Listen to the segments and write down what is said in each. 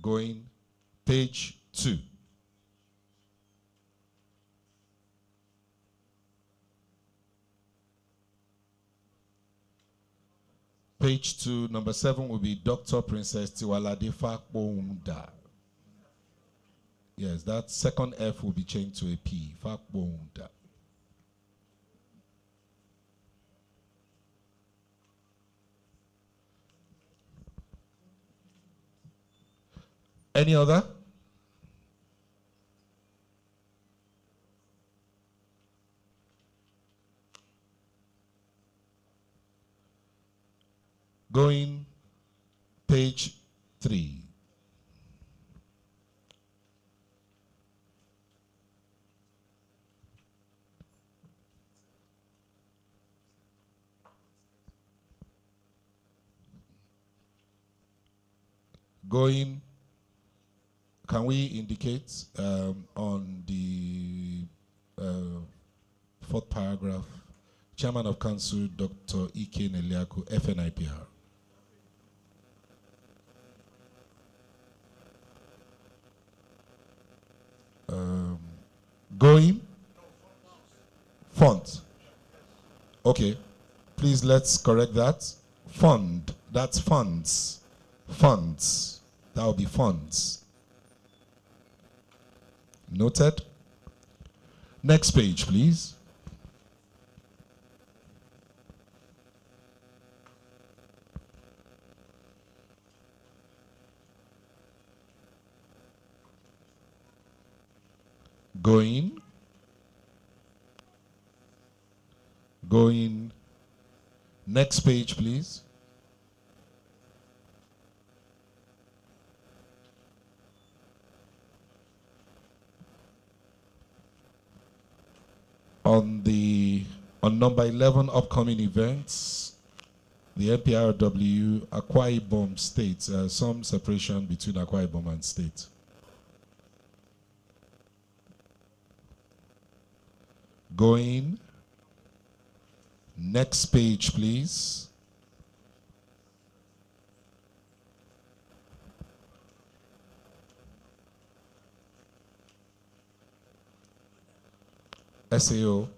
Going. Page 2. Page 2, number 7 will be Dr. Princess Tiwalade Fakbounda. Yes, that second F will be changed to a P. Fakbounda. Any other? Going, page 3. Going, can we indicate on the fourth paragraph, Chairman of Council, Dr. Ike Neliaku, FNIPR. Going, font. Okay, please let's correct that. Fund, that's funds. Funds, that will be funds. Noted. Next page, please. Going. Next page, please. On number 11, upcoming events, the NPRW, Akwa Ibom State, some separation between Akwa Ibom and State. Going. Next page, please. SAO.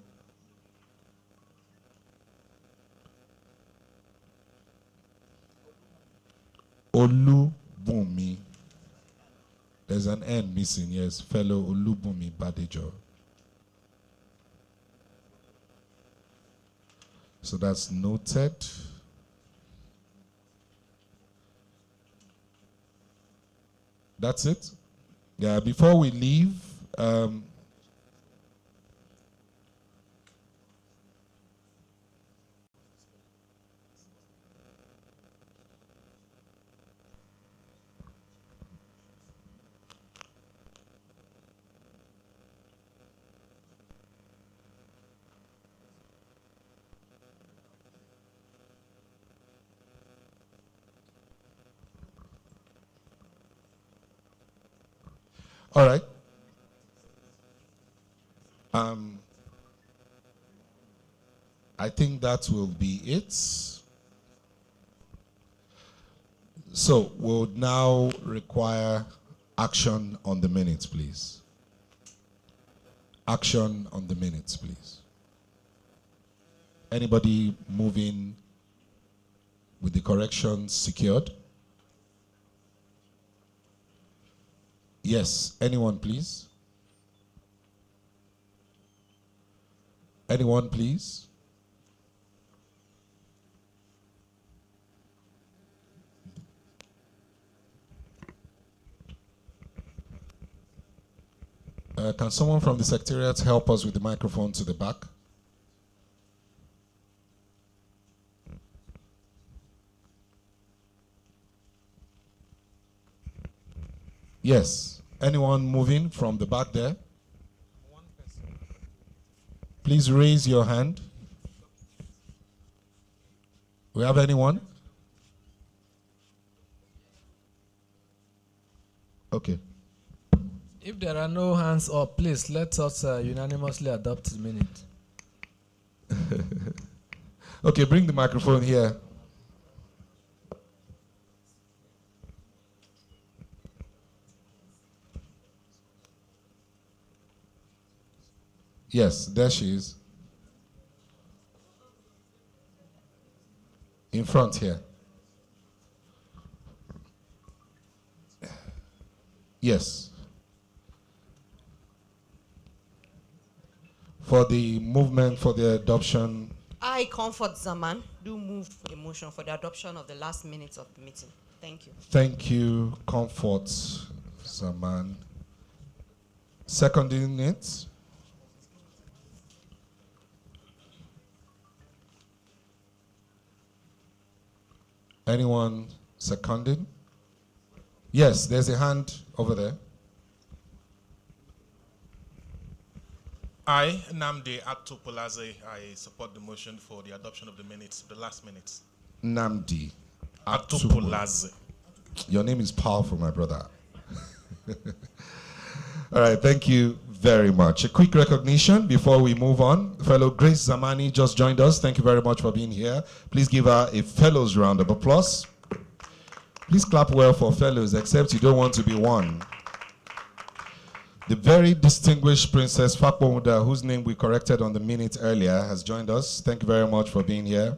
Olubumi. There's an N missing, yes. Fellow Olubumi Badejo. So that's noted. That's it. Yeah, before we leave, all right. I think that will be it. So we'll now require action on the minutes, please. Action on the minutes, please. Anybody moving with the corrections secured? Yes, anyone please? Anyone please? Can someone from the Secretariat help us with the microphone to the back? Yes. Anyone moving from the back there? One person. Please raise your hand. We have anyone? Okay. If there are no hands up, please let us unanimously adopt the minute. Okay, bring the microphone here. Yes, there she is. In front here. Yes. For the movement for the adoption. I, Comfort Zaman, do move a motion for the adoption of the last minutes of the meeting. Thank you. Thank you, Comfort Zaman. Seconding it. Anyone seconding? Yes, there's a hand over there. I, Namde Atopolaze, I support the motion for the adoption of the minutes, the last minutes. Namdi Atopolaze. Your name is powerful, my brother. All right, thank you very much. A quick recognition before we move on. Fellow Grace Zamani just joined us. Thank you very much for being here. Please give her a fellows round of applause. Please clap well for fellows, except you don't want to be one. The very distinguished Princess Fakbomuda, whose name we corrected on the minute earlier, has joined us. Thank you very much for being here.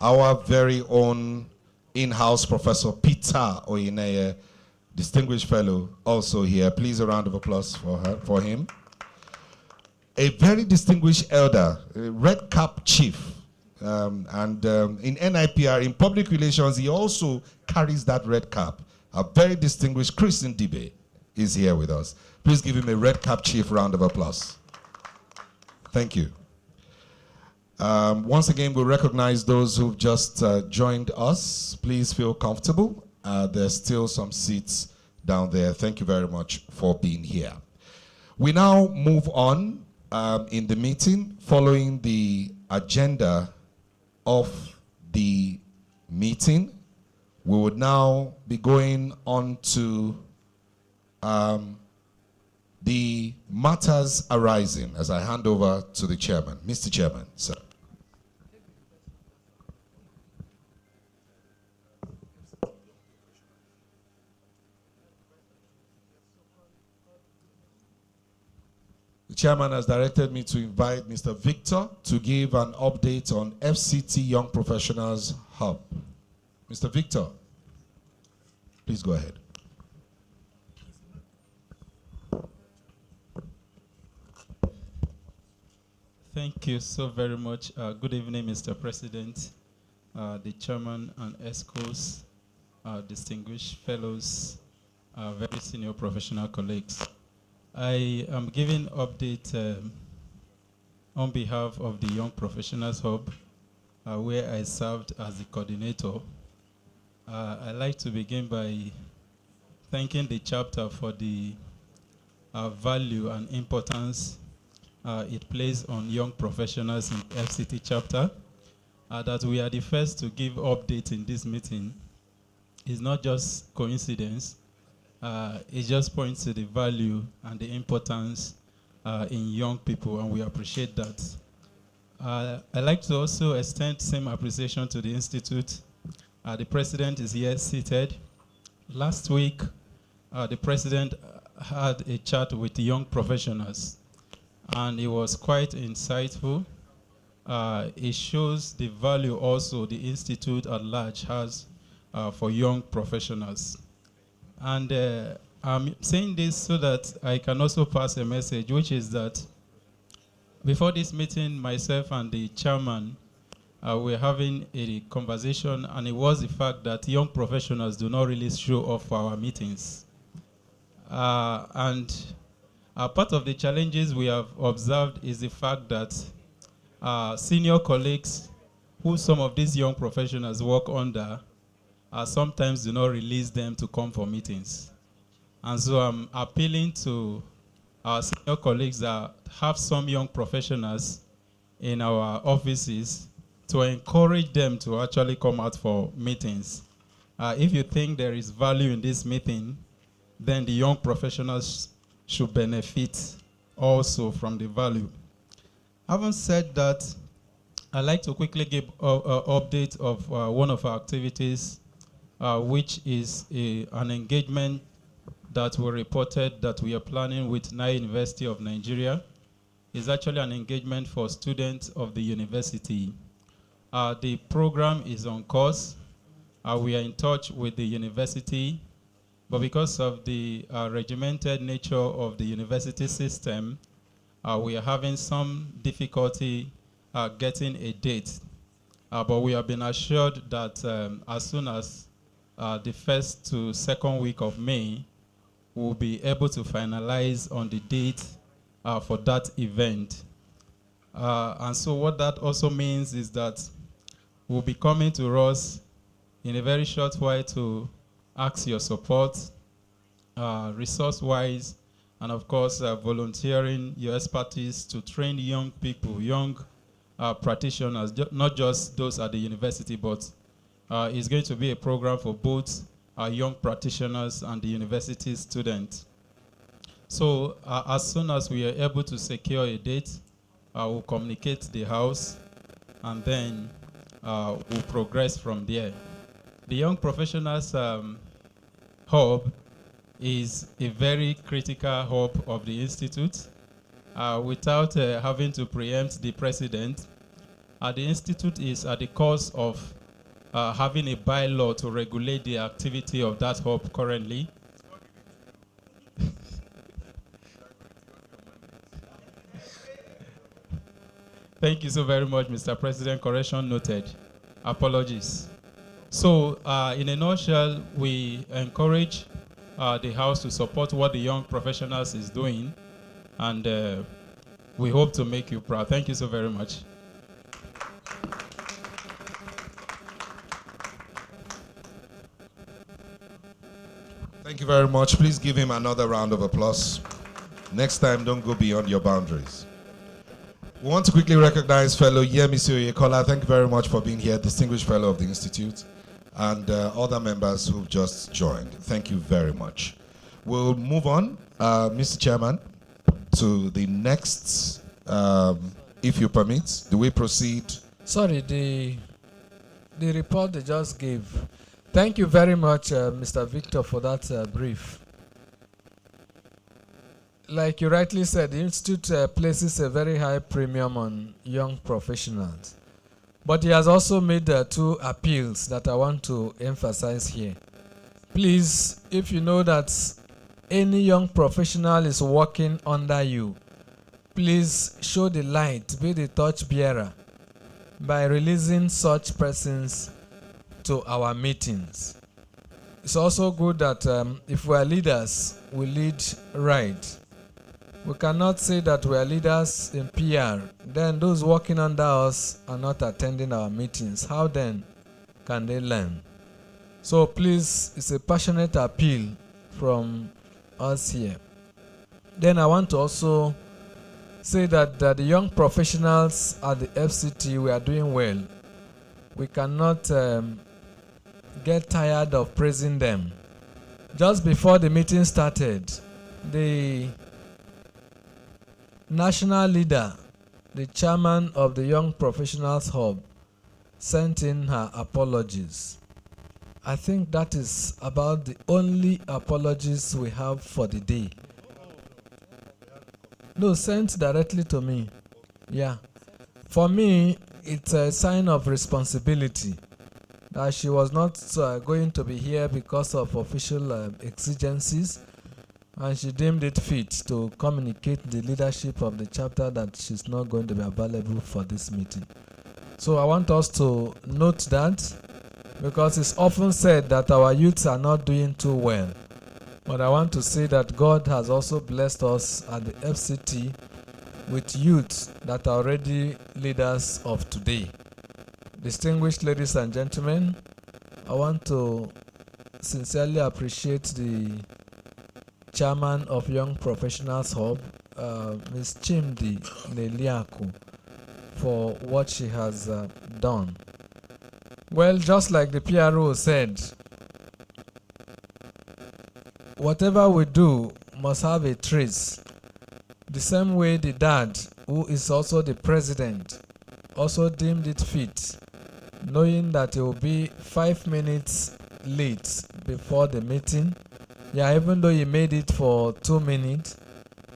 Our very own in-house Professor Peter Oyineye, distinguished fellow, also here. Please a round of applause for him. A very distinguished elder, a red cap chief, in NIPR, in public relations, he also carries that red cap. A very distinguished Christian Dibe is here with us. Please give him a red cap chief round of applause. Thank you. Once again, we recognize those who've just joined us. Please feel comfortable. There's still some seats down there. Thank you very much for being here. We now move on in the meeting following the agenda of the meeting. We would now be going on to the matters arising as I hand over to the chairman. Mr. Chairman, sir. The chairman has directed me to invite Mr. Victor to give an update on FCT Young Professionals Hub. Mr. Victor, please go ahead. Thank you so very much. Good evening, Mr. President, the chairman and ESCOs, distinguished fellows, very senior professional colleagues. I am giving update on behalf of the Young Professionals Hub, where I served as the coordinator. I'd like to begin by thanking the chapter for the value and importance it plays on young professionals in FCT chapter. That we are the first to give update in this meeting is not just coincidence. It just points to the value and the importance in young people, and we appreciate that. I'd like to also extend same appreciation to the Institute. The president is here seated. Last week, the president had a chat with the young professionals, and it was quite insightful. It shows the value also the Institute at large has for young professionals. And I'm saying this so that I can also pass a message, which is that before this meeting, myself and the chairman were having a conversation, and it was the fact that young professionals do not really show up for our meetings. And part of the challenges we have observed is the fact that senior colleagues who some of these young professionals work under sometimes do not release them to come for meetings. And so I'm appealing to our senior colleagues that have some young professionals in our offices to encourage them to actually come out for meetings. If you think there is value in this meeting, then the young professionals should benefit also from the value. Having said that, I'd like to quickly give an update of one of our activities, which is an engagement that we reported that we are planning with University of Nigeria is actually an engagement for students of the university. The program is on course. We are in touch with the university, but because of the regimented nature of the university system, we are having some difficulty getting a date. But we have been assured that as soon as the first to second week of May, we'll be able to finalize on the date for that event. And so what that also means is that we'll be coming to us in a very short while to ask your support, resource-wise, and of course, volunteering your expertise to train young people, young practitioners, not just those at the university, but it's going to be a program for both young practitioners and the university students. So as soon as we are able to secure a date, we'll communicate the house, and then we'll progress from there. The Young Professionals Hub is a very critical hub of the Institute. Without having to preempt the president, the Institute is at the course of having a bylaw to regulate the activity of that hub currently. Thank you so very much, Mr. President. Correction noted. Apologies. So, in a nutshell, we encourage the House to support what the Young Professionals is doing, and we hope to make you proud. Thank you so very much. Thank you very much. Please give him another round of applause. Next time, don't go beyond your boundaries. We want to quickly recognize fellow Yemisi Oyekola. Thank you very much for being here, distinguished fellow of the Institute, and other members who've just joined. Thank you very much. We'll move on, Mr. Chairman, to the next, if you permit. Do we proceed? Sorry, the report they just gave. Thank you very much, Mr. Victor, for that brief. Like you rightly said, the Institute places a very high premium on young professionals. But he has also made two appeals that I want to emphasize here. Please, if you know that any young professional is working under you, please show the light, be the torch bearer by releasing such persons to our meetings. It's also good that if we are leaders, we lead right. We cannot say that we are leaders in PR, then those working under us are not attending our meetings. How then can they learn? So please, it's a passionate appeal from us here. Then I want to also say that the young professionals at the FCT, we are doing well. We cannot get tired of praising them. Just before the meeting started, the national leader, the chairman of the Young Professionals Hub, sent in her apologies. I think that is about the only apologies we have for the day. No, sent directly to me. Yeah. For me, it's a sign of responsibility that she was not going to be here because of official exigencies, and she deemed it fit to communicate the leadership of the chapter that she's not going to be available for this meeting. So I want us to note that, because it's often said that our youths are not doing too well. But I want to say that God has also blessed us at the FCT with youths that are already leaders of today. Distinguished ladies and gentlemen, I want to sincerely appreciate the chairman of Young Professionals Hub, Ms. Chimdi Neliaku, for what she has done. Well, just like the PRO said, whatever we do must have a trace. The same way the dad, who is also the president, also deemed it fit, knowing that he will be 5 minutes late before the meeting. Yeah, even though he made it for 2 minutes,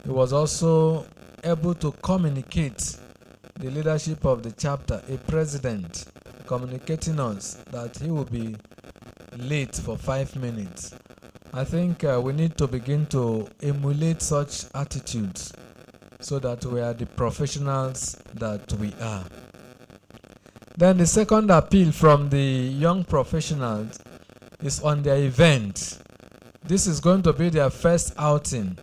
he was also able to communicate the leadership of the chapter, a president communicating us that he will be late for 5 minutes. I think we need to begin to emulate such attitudes so that we are the professionals that we are. Then the second appeal from the young professionals is on their event. This is going to be their first outing.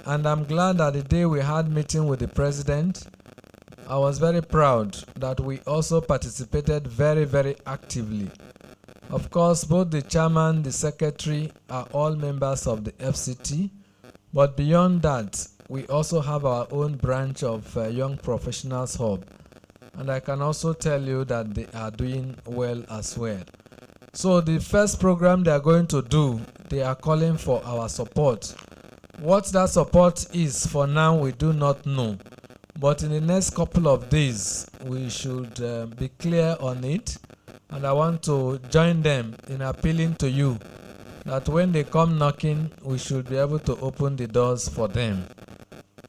And I'm glad that the day we had meeting with the president, I was very proud that we also participated very, very actively. Of course, both the chairman, the secretary are all members of the FCT, but beyond that, we also have our own branch of Young Professionals Hub. And I can also tell you that they are doing well as well. So the first program they are going to do, they are calling for our support. What that support is for now, we do not know. But in the next couple of days, we should be clear on it. And I want to join them in appealing to you that when they come knocking, we should be able to open the doors for them.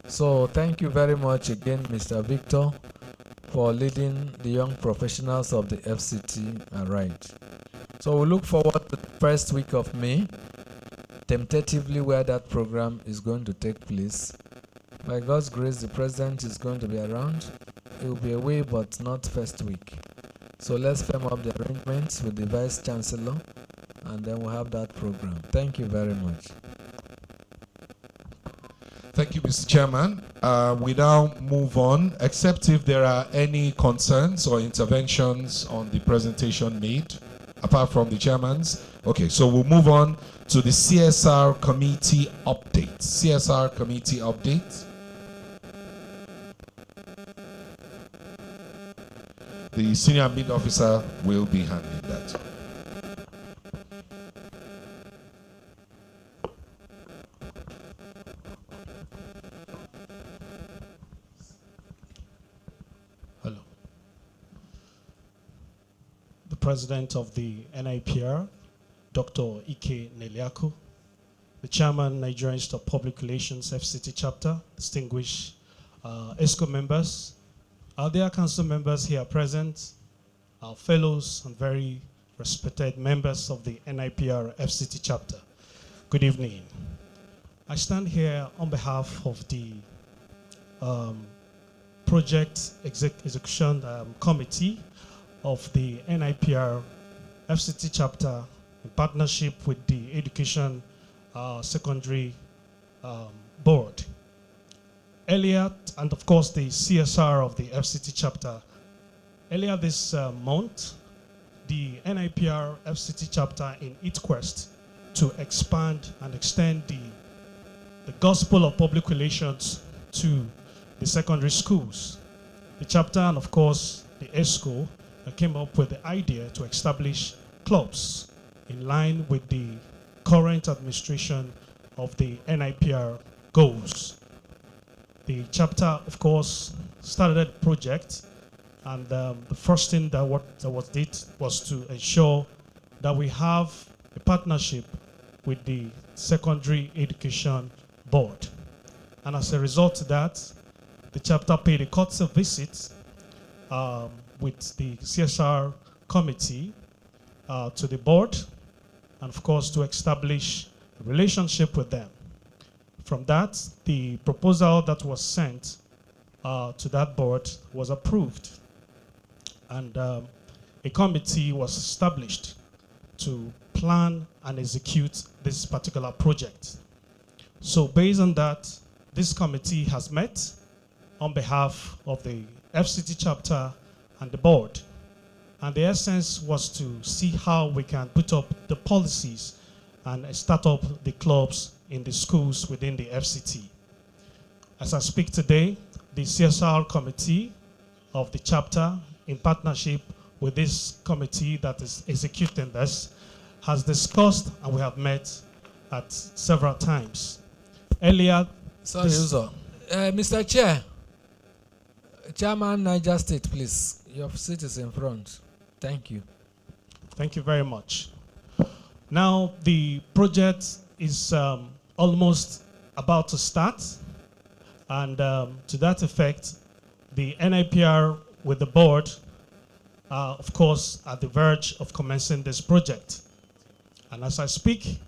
So thank you very much again, Mr. Victor, for leading the young professionals of the FCT aright. So we look forward to the first week of May, tentatively where that program is going to take place. By God's grace, the president is going to be around. He will be away, but not first week. So let's firm up the arrangements with the Vice Chancellor, and then we'll have that program. Thank you very much. Thank you, Mr. Chairman. We now move on, except if there are any concerns or interventions on the presentation made, apart from the chairman's. Okay, so we'll move on to the CSR committee update. CSR committee update. The senior mid officer will be handling that. Hello. The president of the NIPR, Dr. Ike Neliaku, the chairman, Nigerian Institute of Public Relations, FCT chapter, distinguished ESCO members, our dear council members here present, our fellows and very respected members of the NIPR FCT chapter, good evening. I stand here on behalf of the project execution committee of the NIPR FCT chapter in partnership with the Education Secondary Board. Earlier, and of course the CSR of the FCT chapter, earlier this month, the NIPR FCT chapter in its quest to expand and extend the gospel of public relations to the secondary schools. The chapter and of course the ESCO came up with the idea to establish clubs in line with the current administration of the NIPR goals. The chapter, of course, started a project, and the first thing that was did was to ensure that we have a partnership with the Secondary Education Board. And as a result of that, the chapter paid a courtesy visit with the CSR committee to the board, and of course to establish a relationship with them. From that, the proposal that was sent to that board was approved, and a committee was established to plan and execute this particular project. So based on that, this committee has met on behalf of the FCT chapter and the board. And the essence was to see how we can put up the policies and start up the clubs in the schools within the FCT. As I speak today, the CSR committee of the chapter, in partnership with this committee that is executing this, has discussed and we have met at several times. Earlier, Sorry, Uzo. Mr. Chair, Chairman Niger State, please. Your seat is in front. Thank you. Thank you very much. Now, the project is almost about to start. And to that effect, the NIPR with the board are, of course, at the verge of commencing this project. And as I speak,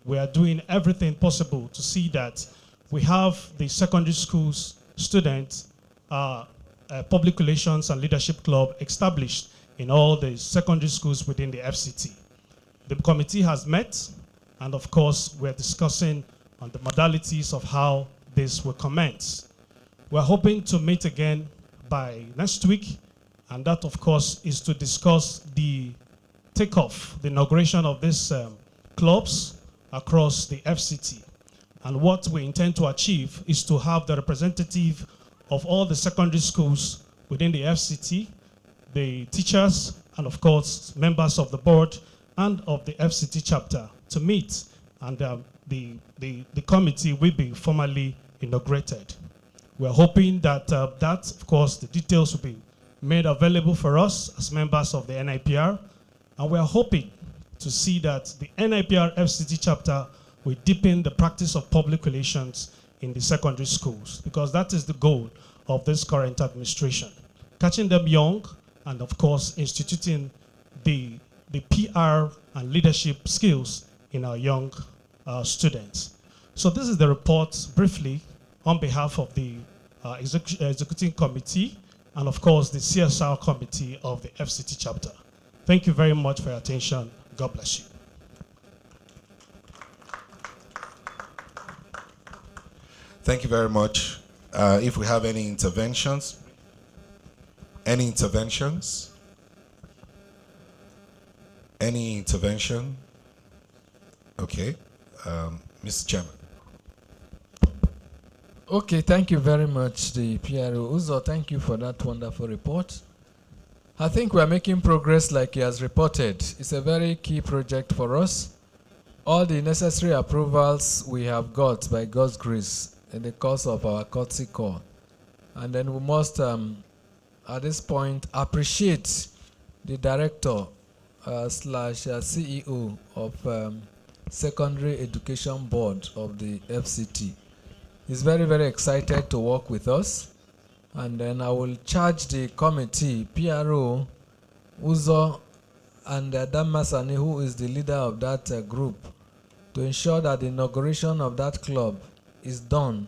we are doing everything possible to see that we have the secondary schools students public relations and leadership club established in all the secondary schools within the FCT. The committee has met, and of course, we're discussing on the modalities of how this will commence. We're hoping to meet again by next week, and that, of course, is to discuss the takeoff, the inauguration of these clubs across the FCT. And what we intend to achieve is to have the representative of all the secondary schools within the FCT, the teachers, and of course, members of the board and of the FCT chapter to meet, and the committee will be formally inaugurated. We're hoping that, of course, the details will be made available for us as members of the NIPR, and we're hoping to see that the NIPR FCT chapter will deepen the practice of public relations in the secondary schools, because that is the goal of this current administration. Catching them young, and of course, instituting the PR and leadership skills in our young students. So this is the report briefly on behalf of the executive committee and of course the CSR committee of the FCT chapter. Thank you very much for your attention. God bless you. Thank you very much. If we have any interventions? Any interventions? Any intervention? Okay. Mr. Chairman. Okay, thank you very much, the PRO. Uzo, thank you for that wonderful report. I think we are making progress like he has reported. It's a very key project for us. All the necessary approvals we have got by God's grace in the course of our courtesy call. And then we must, at this point, appreciate the director slash CEO of Secondary Education Board of the FCT. He's very, very excited to work with us. And then I will charge the committee, PRO, Uzo, and Damasani, who is the leader of that group, to ensure that the inauguration of that club is done.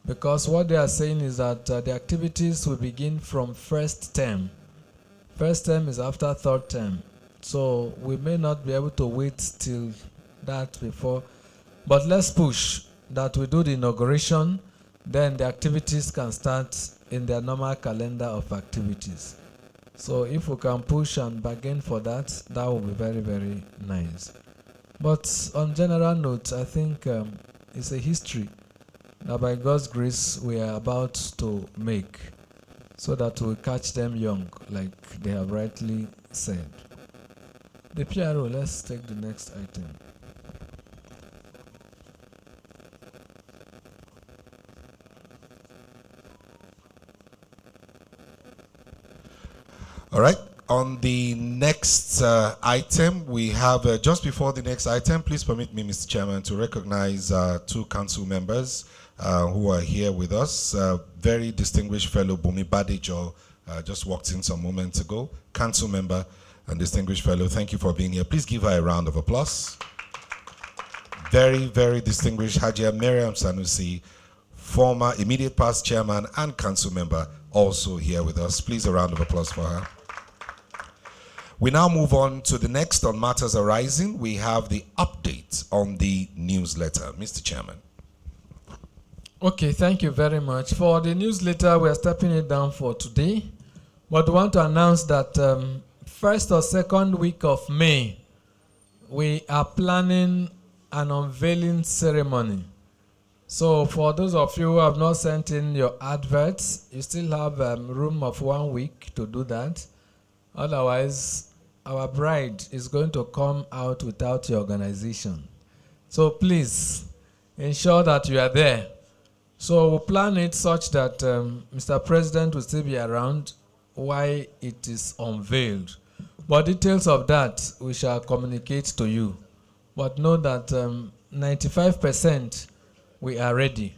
Because what they are saying is that the activities will begin from first term. First term is after third term. So we may not be able to wait till that before. But let's push that we do the inauguration, then the activities can start in their normal calendar of activities. So if we can push and bargain for that, that will be very, very nice. But on general note, I think it's a history that by God's grace we are about to make, so that we'll catch them young, like they have rightly said. The PRO, let's take the next item. All right. On the next item, we have, just before the next item, please permit me, Mr. Chairman, to recognize two council members who are here with us. Very distinguished fellow Bumi Badejo just walked in some moments ago. Council member and distinguished fellow, thank you for being here. Please give her a round of applause. Very, very distinguished Hajia Miriam Sanusi, former immediate past chairman and council member, also here with us. Please a round of applause for her. We now move on to the next on matters arising. We have the update on the newsletter. Mr. Chairman. Okay, thank you very much. For the newsletter, we are stepping it down for today. But we want to announce that first or second week of May, we are planning an unveiling ceremony. So for those of you who have not sent in your adverts, you still have room of 1 week to do that. Otherwise, our bride is going to come out without your organization. So please ensure that you are there. So we'll plan it such that Mr. President will still be around while it is unveiled. But details of that we shall communicate to you. But know that 95% we are ready.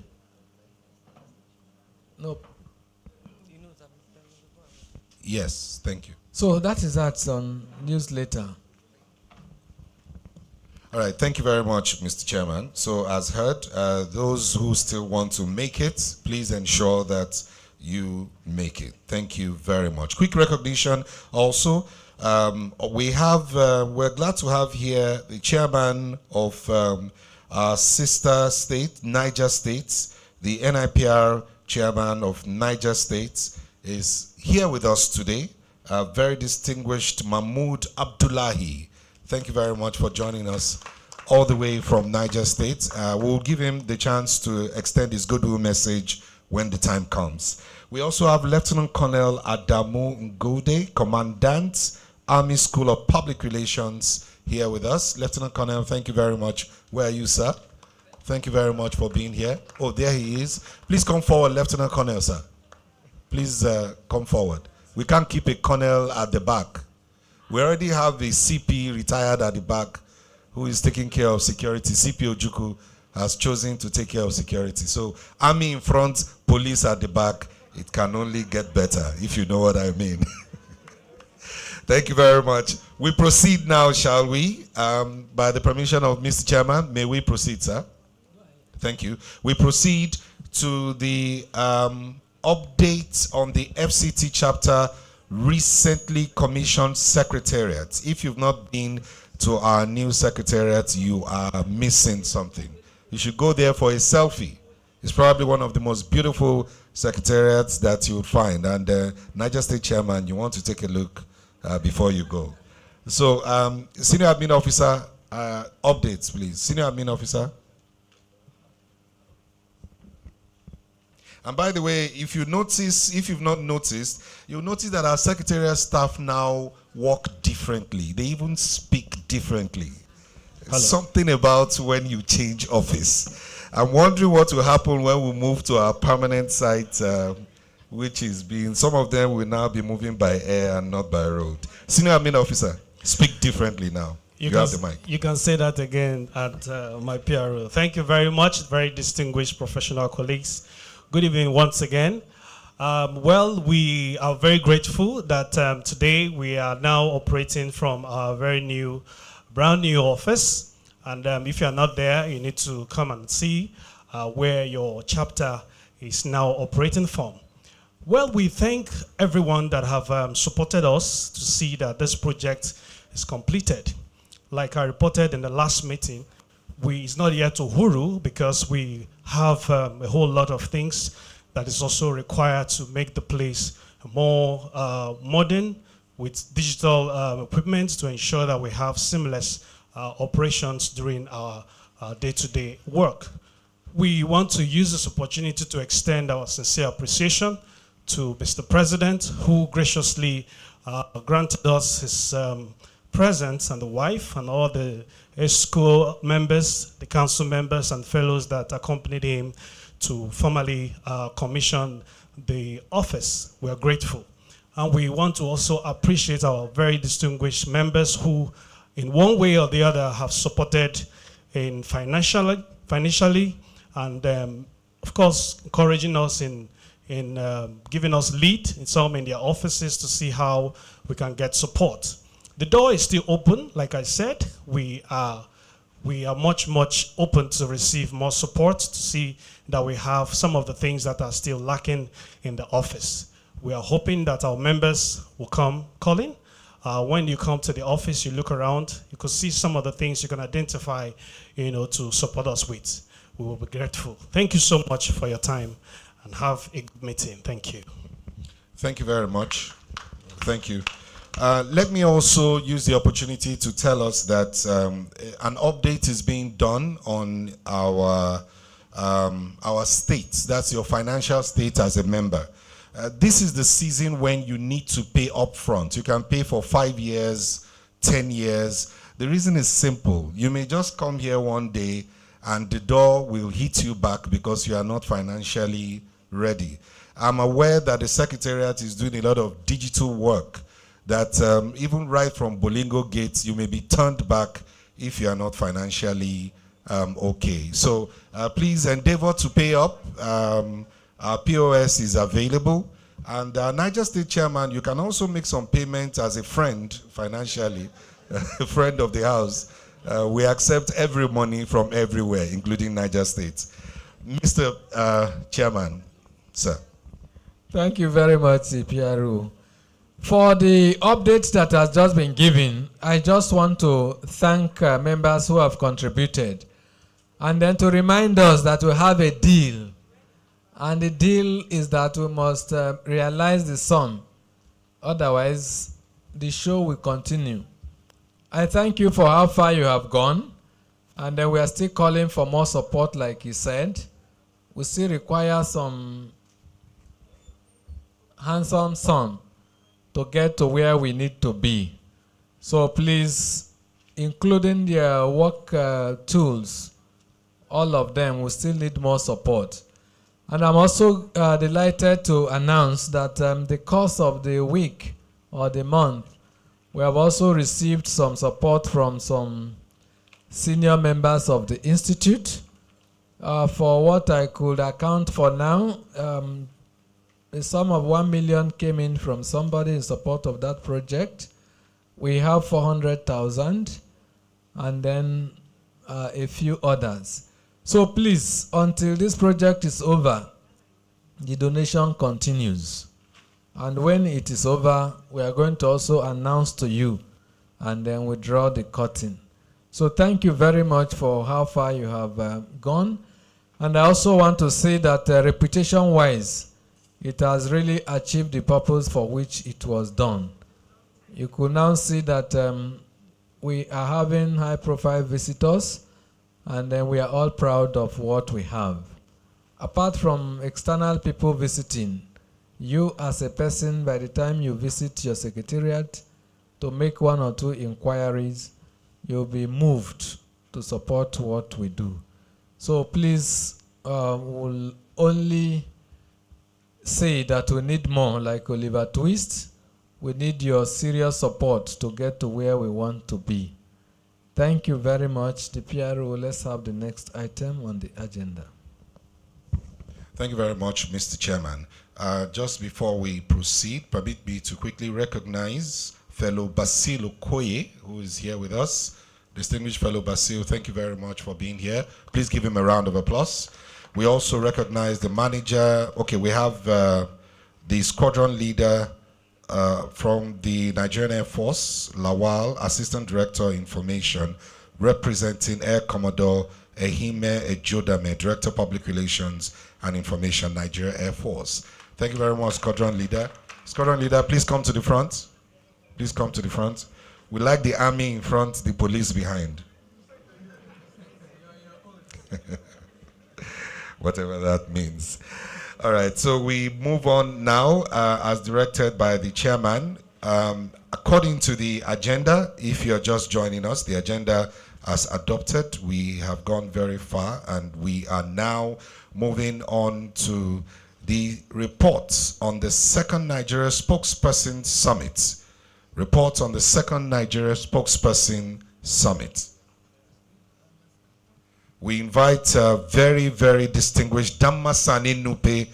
No. Yes, thank you. So that is that on newsletter. All right, thank you very much, Mr. Chairman. So as heard, those who still want to make it, please ensure that you make it. Thank you very much. Quick recognition also. We're glad to have here the chairman of our sister state, Niger State. The NIPR chairman of Niger State is here with us today. Very distinguished Mahmoud Abdullahi. Thank you very much for joining us all the way from Niger State. We'll give him the chance to extend his goodwill message when the time comes. We also have Lieutenant Colonel Adamu Ngode, Commandant, Army School of Public Relations, here with us. Lieutenant Colonel, thank you very much. Where are you, sir? Thank you very much for being here. Oh, there he is. Please come forward, Lieutenant Colonel, sir. Please come forward. We can't keep a colonel at the back. We already have a CP retired at the back who is taking care of security. CP Ojuku has chosen to take care of security. So army in front, police at the back. It can only get better, if you know what I mean. Thank you very much. We proceed now, shall we? By the permission of Mr. Chairman, may we proceed, sir? Thank you. We proceed to the update on the FCT chapter recently commissioned secretariat. If you've not been to our new secretariat, you are missing something. You should go there for a selfie. It's probably one of the most beautiful secretariats that you would find. And Niger State Chairman, you want to take a look before you go. So, Senior Admin Officer, updates, please. Senior Admin Officer. And by the way, if you've not noticed, you'll notice that our secretariat staff now work differently. They even speak differently. Hello. Something about when you change office. I'm wondering what will happen when we move to our permanent site, which is some of them will now be moving by air and not by road. Senior Admin Officer, speak differently now. You have the mic. You can say that again at my PRO. Thank you very much, very distinguished professional colleagues. Good evening once again. Well, we are very grateful that today we are now operating from our brand new office. And if you are not there, you need to come and see where your chapter is now operating from. Well, we thank everyone that have supported us to see that this project is completed. Like I reported in the last meeting, it's not yet to huru because we have a whole lot of things that is also required to make the place more modern with digital equipment to ensure that we have seamless operations during our day-to-day work. We want to use this opportunity to extend our sincere appreciation to Mr. President, who graciously granted us his presence, and the wife and all the school members, the council members and fellows that accompanied him to formally commission the office. We are grateful. And we want to also appreciate our very distinguished members who, in one way or the other, have supported in financially and, of course, encouraging us in giving us lead in their offices to see how we can get support. The door is still open. Like I said, we are much open to receive more support to see that we have some of the things that are still lacking in the office. We are hoping that our members will come calling. When you come to the office, you look around, you could see some of the things you can identify, to support us with. We will be grateful. Thank you so much for your time and have a good meeting. Thank you. Thank you very much. Thank you. Let me also use the opportunity to tell us that an update is being done on our state. That's your financial state as a member. This is the season when you need to pay upfront. You can pay for 5 years, 10 years. The reason is simple. You may just come here one day and the door will hit you back because you are not financially ready. I'm aware that the Secretariat is doing a lot of digital work that even right from Bolingo Gates, you may be turned back if you are not financially okay. So please endeavor to pay up. Our POS is available. And Niger State Chairman, you can also make some payments as a friend financially, a friend of the house. We accept every money from everywhere, including Niger State. Mr. Chairman, sir. Thank you very much, CPRO. For the updates that has just been given, I just want to thank members who have contributed. And then to remind us that we have a deal. And the deal is that we must realize the sum. Otherwise, the show will continue. I thank you for how far you have gone. And then we are still calling for more support, like you said. We still require some handsome sum to get to where we need to be. So please, including their work tools, all of them will still need more support. And I'm also delighted to announce that the course of the week or the month, we have also received some support from some senior members of the Institute. For what I could account for now, a sum of 1 million came in from somebody in support of that project. We have 400,000 and then a few others. So please, until this project is over, the donation continues. And when it is over, we are going to also announce to you and then withdraw the curtain. So thank you very much for how far you have gone. And I also want to say that reputation-wise, it has really achieved the purpose for which it was done. You could now see that we are having high-profile visitors, and then we are all proud of what we have. Apart from external people visiting, you as a person, by the time you visit your secretariat to make 1 or 2 inquiries, you'll be moved to support what we do. So please, we'll only say that we need more, like Oliver Twist. We need your serious support to get to where we want to be. Thank you very much. The PRO, let's have the next item on the agenda. Thank you very much, Mr. Chairman. Just before we proceed, permit me to quickly recognize fellow Basil Okoye, who is here with us. Distinguished fellow Basil, thank you very much for being here. Please give him a round of applause. We also recognize the manager. Okay, we have the squadron leader from the Nigerian Air Force, Lawal, Assistant Director Information, representing Air Commodore Ehime Ejodame, Director Public Relations and Information, Nigeria Air Force. Thank you very much, Squadron Leader. Squadron Leader, please come to the front. Please come to the front. We like the army in front, the police behind. Whatever that means. All right, so we move on now as directed by the chairman. According to the agenda, if you're just joining us, the agenda as adopted, we have gone very far and we are now moving on to the reports on the second Nigeria Spokesperson Summit. Reports on the second Nigeria Spokesperson Summit. We invite very, very distinguished Damasani Nupe,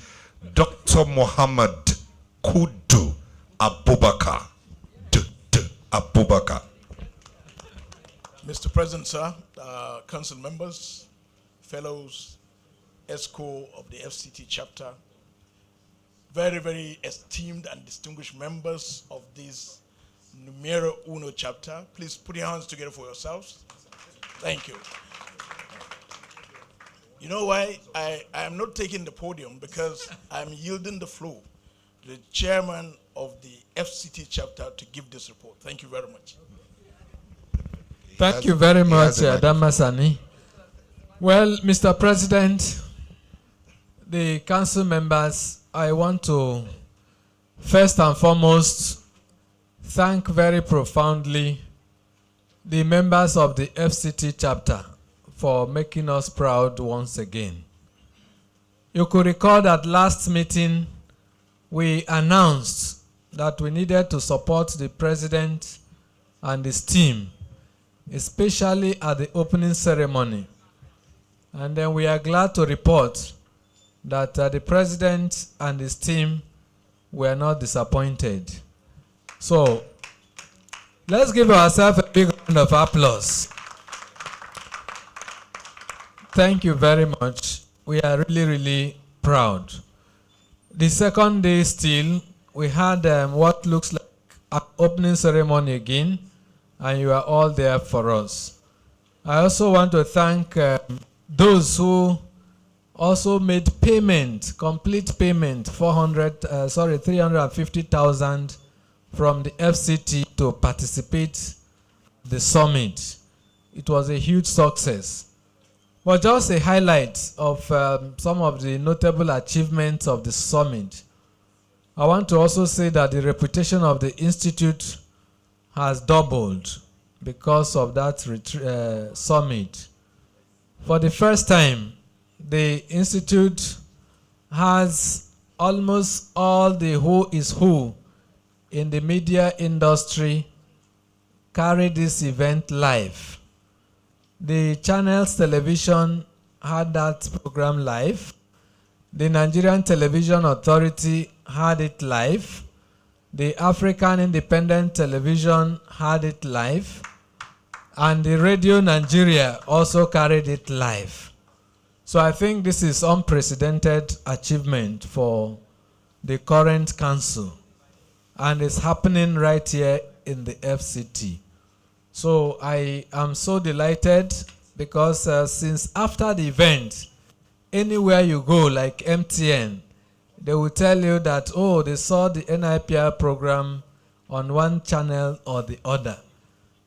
Dr. Muhammad Kudu Abubakar. Abubakar. Mr. President, sir, council members, fellows, ESCO of the FCT chapter, very, very esteemed and distinguished members of this Numero Uno chapter, please put your hands together for yourselves. Thank you. You know why I am not taking the podium? Because I'm yielding the floor to the chairman of the FCT chapter to give this report. Thank you very much. Thank you very much, Damasani. Well, Mr. President, the council members, I want to first and foremost thank very profoundly the members of the FCT chapter for making us proud once again. You could recall that last meeting we announced that we needed to support the president and his team, especially at the opening ceremony. And then we are glad to report that the president and his team were not disappointed. So let's give ourselves a big round of applause. Thank you very much. We are really, really proud. The second day still, we had what looks like an opening ceremony again, and you are all there for us. I also want to thank those who also made payment, complete payment, 350,000 from the FCT to participate in the summit. It was a huge success. But just a highlight of some of the notable achievements of the summit. I want to also say that the reputation of the Institute has doubled because of that summit. For the first time, the Institute has almost all the who is who in the media industry carry this event live. The channels television had that program live. The Nigerian Television Authority had it live. The African Independent Television had it live. And the Radio Nigeria also carried it live. So I think this is unprecedented achievement for the current council. And it's happening right here in the FCT. So I am so delighted because since after the event, anywhere you go, like MTN, they will tell you that, oh, they saw the NIPR program on one channel or the other.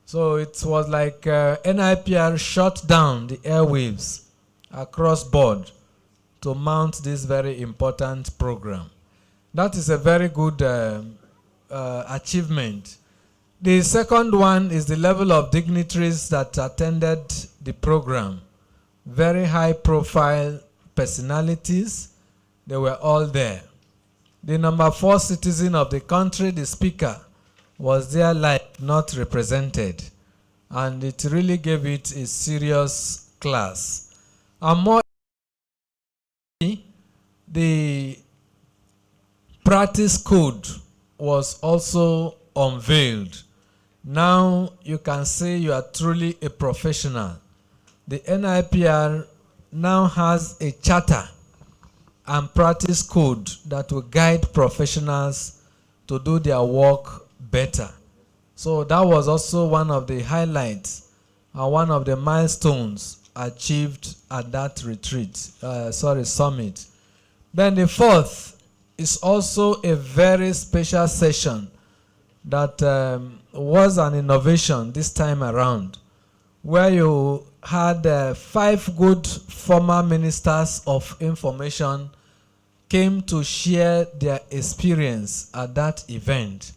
So it was like NIPR shut down the airwaves across board to mount this very important program. That is a very good achievement. The second one is the level of dignitaries that attended the program. Very high profile personalities, they were all there. The number 4 citizen of the country, the speaker, was there live, not represented. And it really gave it a serious class. And more, the practice code was also unveiled. Now you can say you are truly a professional. The NIPR now has a charter and practice code that will guide professionals to do their work better. So that was also one of the highlights and one of the milestones achieved at that summit. Then the fourth is also a very special session that was an innovation this time around, where you had 5 good former ministers of information came to share their experience at that event.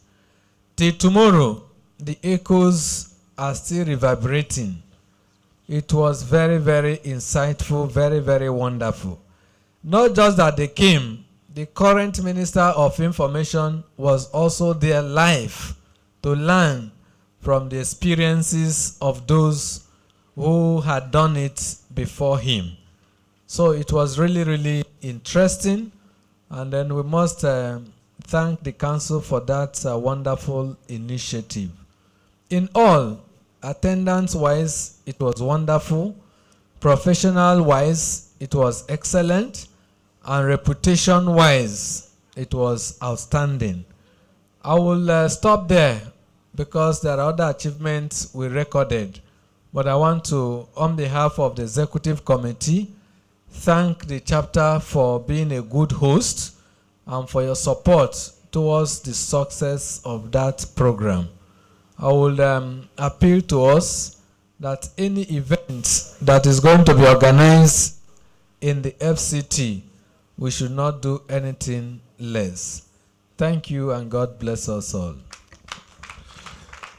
Till tomorrow, the echoes are still reverberating. It was very, very insightful, very, very wonderful. Not just that they came, the current Minister of Information was also there live to learn from the experiences of those who had done it before him. So it was really, really interesting. And then we must thank the council for that wonderful initiative. In all, attendance-wise, it was wonderful. Professional-wise, it was excellent. And reputation-wise, it was outstanding. I will stop there because there are other achievements we recorded. But I want to, on behalf of the Executive Committee, thank the chapter for being a good host and for your support towards the success of that program. I will appeal to us that any event that is going to be organized in the FCT, we should not do anything less. Thank you, and God bless us all.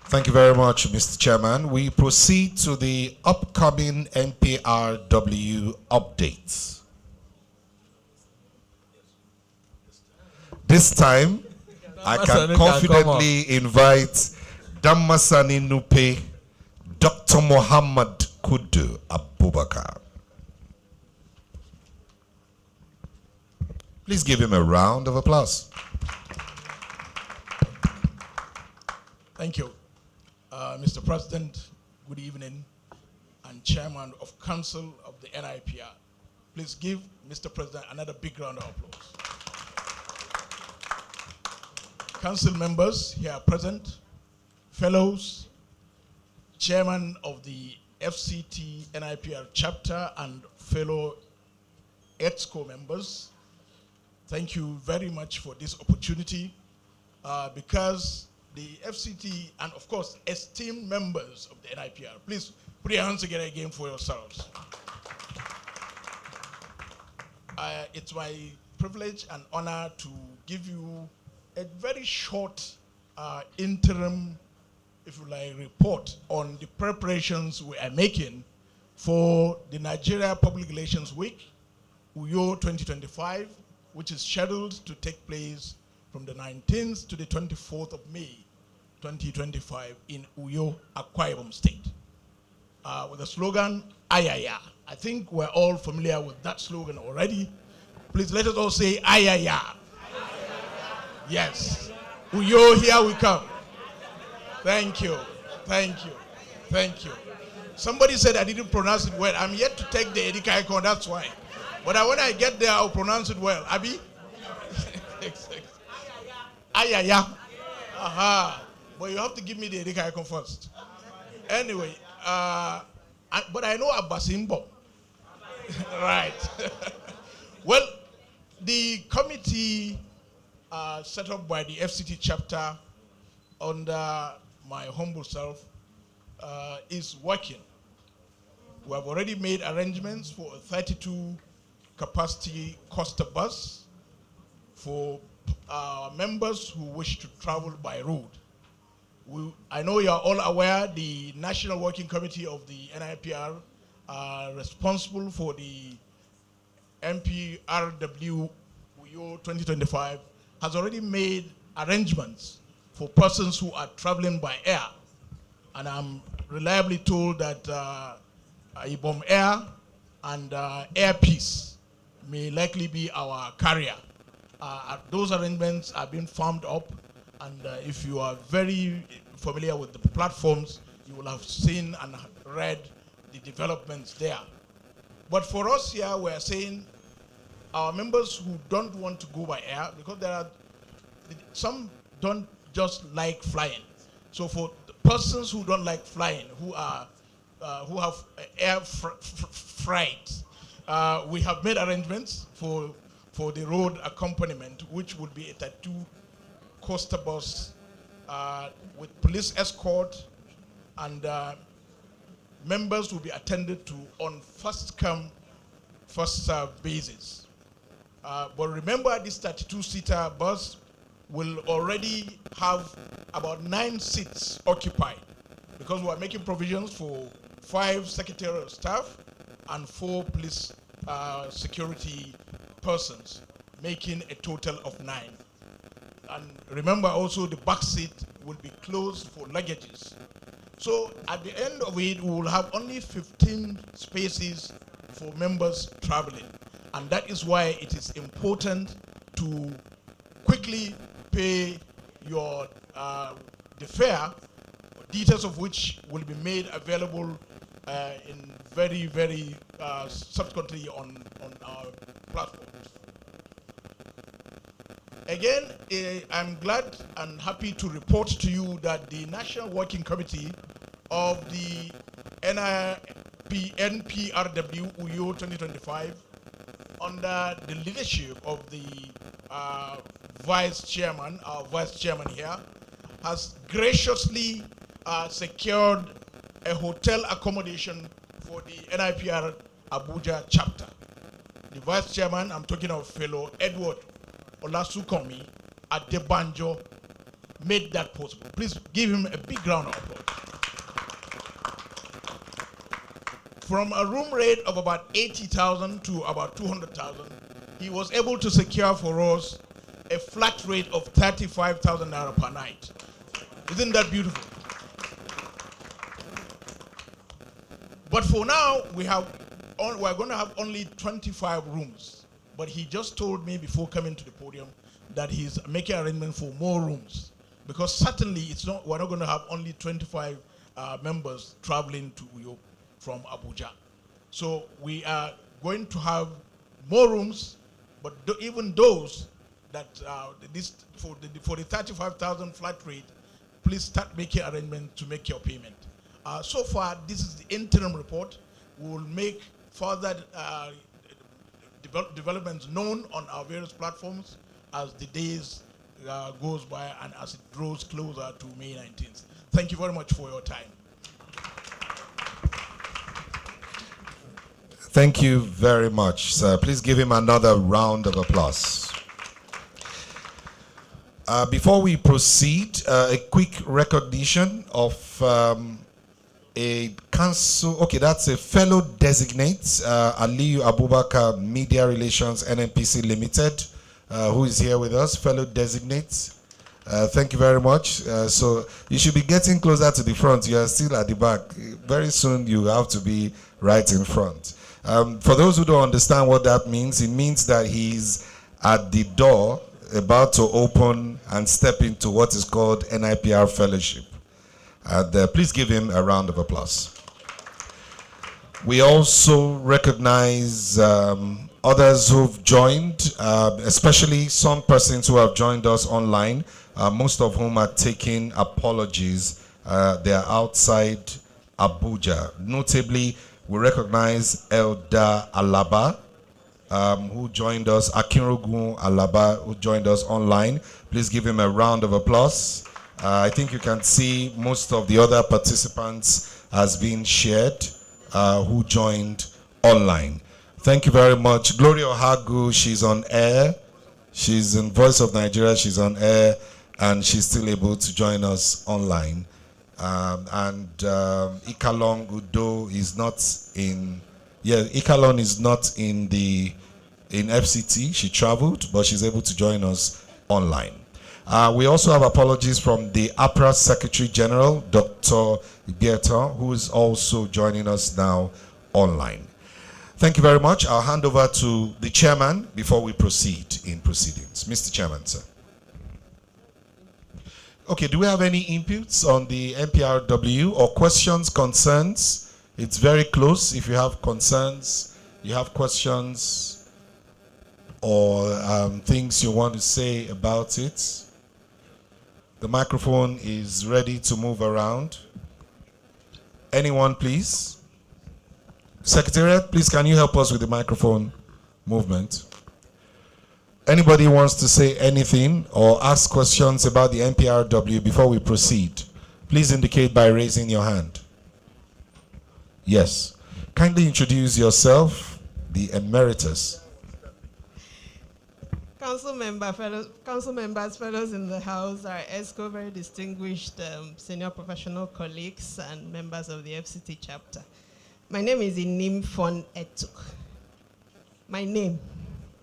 Thank you very much, Mr. Chairman. We proceed to the upcoming NPRW updates. This time, I can confidently invite Damasani Nupe, Dr. Muhammad Kudu Abubakar. Please give him a round of applause. Thank you. Mr. President, good evening, and Chairman of Council of the NIPR. Please give Mr. President another big round of applause. Council members here present, fellows, Chairman of the FCT NIPR chapter and fellow EXCO members, thank you very much for this opportunity because the FCT and of course esteemed members of the NIPR, please put your hands together again for yourselves. It's my privilege and honor to give you a very short interim, if you like, report on the preparations we are making for the Nigeria Public Relations Week, UYO 2025, which is scheduled to take place from the 19th to the 24th of May 2025 in UYO, Akwa Ibom State. With the slogan, Ayaya. I think we're all familiar with that slogan already. Please let us all say Ayaya. Yes. UYO, here we come. Thank you. Thank you. Thank you. Somebody said I didn't pronounce it well. I'm yet to take the Edika icon, that's why. But when I get there, I'll pronounce it well. Abi? Ayaya. Aha. But you have to give me the Edika icon first. Anyway, but I know Abasimbo. Right. Well, the committee set up by the FCT chapter under my humble self is working. We have already made arrangements for a 32 capacity coaster bus for members who wish to travel by road. I know you are all aware the National Working Committee of the NIPR are responsible for the NPRW UYO 2025 has already made arrangements for persons who are traveling by air. And I'm reliably told that Ibom Air and Air Peace may likely be our carrier. Those arrangements are being firmed up, and if you are very familiar with the platforms, you will have seen and read the developments there. But for us here, we're saying our members who don't want to go by air, because there are some don't just like flying. So for the persons who don't like flying, who have air freight, we have made arrangements for the road accompaniment, which would be a 32 coaster bus with police escort, and members will be attended to on first come, first served basis. But remember, this 32-seater bus will already have about 9 seats occupied, because we are making provisions for 5 secretarial staff and 4 police security persons, making a total of 9. And remember also the back seat will be closed for luggages. So at the end of it, we will have only 15 spaces for members traveling. And that is why it is important to quickly pay your the fare, details of which will be made available in very subsequently on our platforms. Again, I'm glad and happy to report to you that the National Working Committee of the NPRW UYO 2025, under the leadership of the Vice Chairman, our Vice Chairman here, has graciously secured a hotel accommodation for the NIPR Abuja chapter. The Vice Chairman, I'm talking of fellow Edward Olasukomi Adebanjo, made that possible. Please give him a big round of applause. From a room rate of about 80,000 to about 200,000, he was able to secure for us a flat rate of 35,000 naira per night. Isn't that beautiful? But for now, we're going to have only 25 rooms. but he just told me before coming to the podium that he's making arrangements for more rooms, because certainly we're not going to have only 25 members traveling to Uyo from Abuja. So we are going to have more rooms, but even those that for the 35,000 flat rate, please start making arrangements to make your payment. So far, this is the interim report. We will make further developments known on our various platforms as the days goes by and as it draws closer to May 19th. Thank you very much for your time. Thank you very much, sir. Please give him another round of applause. Before we proceed, a quick recognition of a council, okay, that's a fellow designate, Aliyu Abubakar Media Relations NNPC Limited, who is here with us, fellow designate. Thank you very much. So you should be getting closer to the front. You are still at the back. Very soon you have to be right in front. For those who don't understand what that means, it means that he's at the door about to open and step into what is called NIPR Fellowship. And please give him a round of applause. We also recognize others who've joined, especially some persons who have joined us online, most of whom are taking apologies. They are outside Abuja. Notably, we recognize Elder Alaba, who joined us, Akinrogun Alaba, who joined us online. Please give him a round of applause. I think you can see most of the other participants has been shared, who joined online. Thank you very much. Gloria Ohagu, she's on air. She's in Voice of Nigeria, she's on air, and she's still able to join us online. Ikalong Udo is not in, Ikalong is not in FCT. She traveled, but she's able to join us online. We also have apologies from the APRA Secretary General, Dr. Ibieta, who is also joining us now online. Thank you very much. I'll hand over to the chairman before we proceed in proceedings. Mr. Chairman, sir. Okay, do we have any inputs on the NPRW or questions, concerns? It's very close. If you have concerns, you have questions, or things you want to say about it, the microphone is ready to move around. Anyone, please? Secretariat, please, can you help us with the microphone movement? Anybody wants to say anything or ask questions about the NPRW before we proceed? Please indicate by raising your hand. Yes. Kindly introduce yourself, the emeritus. Council members, fellows in the house, our ESCO, very distinguished senior professional colleagues and members of the FCT chapter. My name is Inimfon Etuk. My name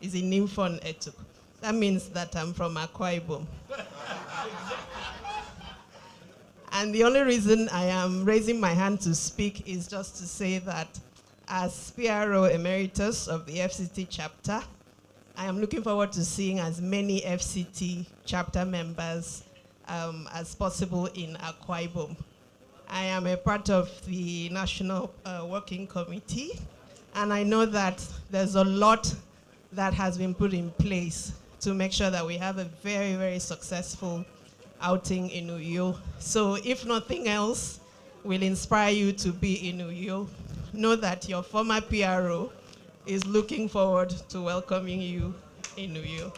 is Inimfon Etuk. That means that I'm from Akwa Ibom. And the only reason I am raising my hand to speak is just to say that as PRO Emeritus of the FCT chapter, I am looking forward to seeing as many FCT chapter members as possible in Akwa Ibom. I am a part of the National Working Committee, and I know that there's a lot that has been put in place to make sure that we have a very, very successful outing in Uyo. So if nothing else will inspire you to be in Uyo, know that your former PRO is looking forward to welcoming you in Uyo.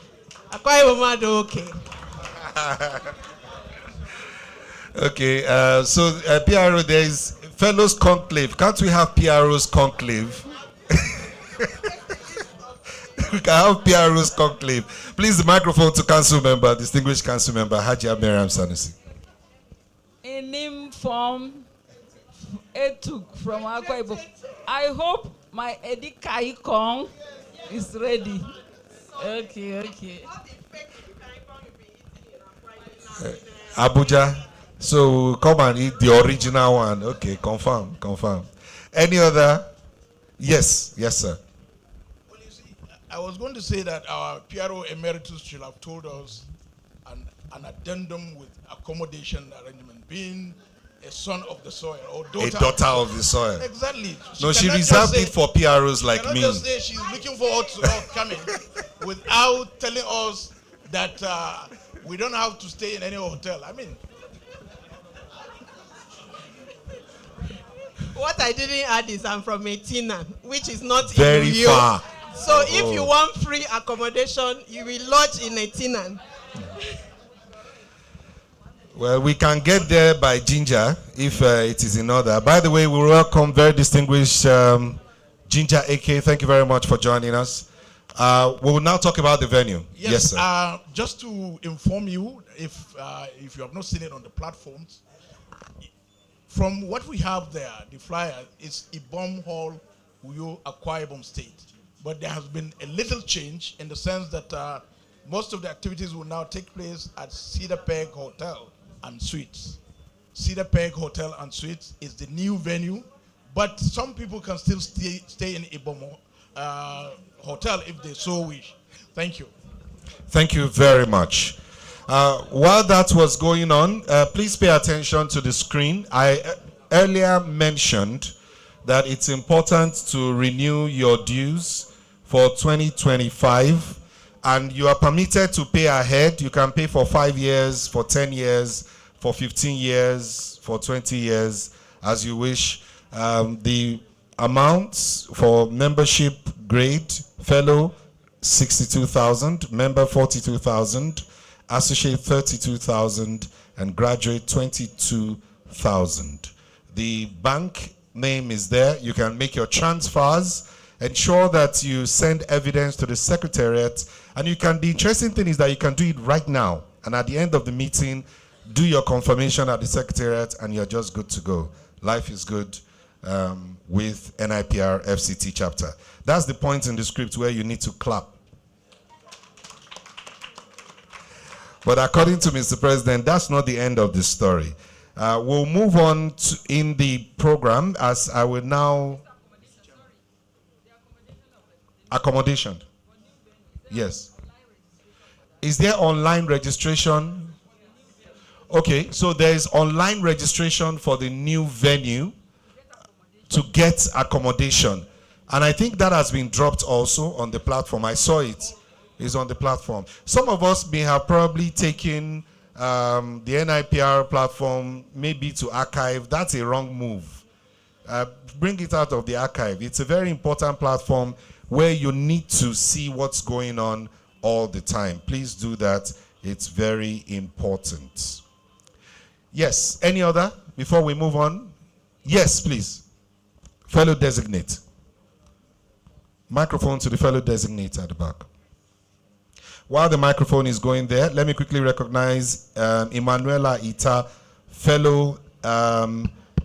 Akwa Ibom, okay. Okay, so PRO, there is Fellows Conclave. Can't we have PRO's Conclave? We can have PRO's Conclave. Please, the microphone to Council Member, distinguished Council Member, Hajia Miriam Sanusi. A name from Etuk from Akwa Ibom. I hope my Edikai Kong is ready. Okay. Abuja. So come and eat the original one. Okay, confirm. Any other? Yes, sir. Well, you see, I was going to say that our PRO emeritus should have told us an addendum with accommodation arrangement, being a son of the soil or A daughter of the soil. Exactly. No, she cannot reserved just say- it for PROs like cannot me. just say she's looking forward to us coming without telling us that we don't have to stay in any hotel. I mean, What I didn't add is I'm from Etina, which is not Very in Uyo. far. So if Oh. you want free accommodation, you will lodge in Etina. Well, we can get there by Ginger if it is in order. By the way, we welcome very distinguished Ginger AK. Thank you very much for joining us. We will now talk about the venue. Yes, sir. Just to inform you, if you have not seen it on the platforms, from what we have there, the flyer is Ibom Hall, Uyo, Akwa Ibom State. But there has been a little change in the sense that most of the activities will now take place at Cedar Peg Hotel and Suites. Cedar Peg Hotel and Suites is the new venue, but some people can still stay in Ibom Hotel if they so wish. Thank you. Thank you very much. While that was going on, please pay attention to the screen. I earlier mentioned that it's important to renew your dues for 2025, and you are permitted to pay ahead. You can pay for 5 years, for 10 years, for 15 years, for 20 years, as you wish. The amounts for membership grade, fellow 62,000, member 42,000, associate 32,000, and graduate 22,000. The bank name is there. You can make your transfers. Ensure that you send evidence to the secretariat, and the interesting thing is that you can do it right now, and at the end of the meeting, do your confirmation at the secretariat, and you're just good to go. Life is good with NIPR FCT chapter. That's the point in the script where you need to clap. But according to Mr. President, that's not the end of the story. We'll move on in the program, as I will now... Accommodation. Yes. Is there online registration? Okay, so there is online registration for the new venue to get accommodation. And I think that has been dropped also on the platform. I saw it. It's on the platform. Some of us may have probably taken the NIPR platform maybe to archive. That's a wrong move. Bring it out of the archive. It's a very important platform where you need to see what's going on all the time. Please do that. It's very important. Yes, any other before we move on? Yes, please. Fellow designate. Microphone to the fellow designate at the back. While the microphone is going there, let me quickly recognize Emanuela Ita, fellow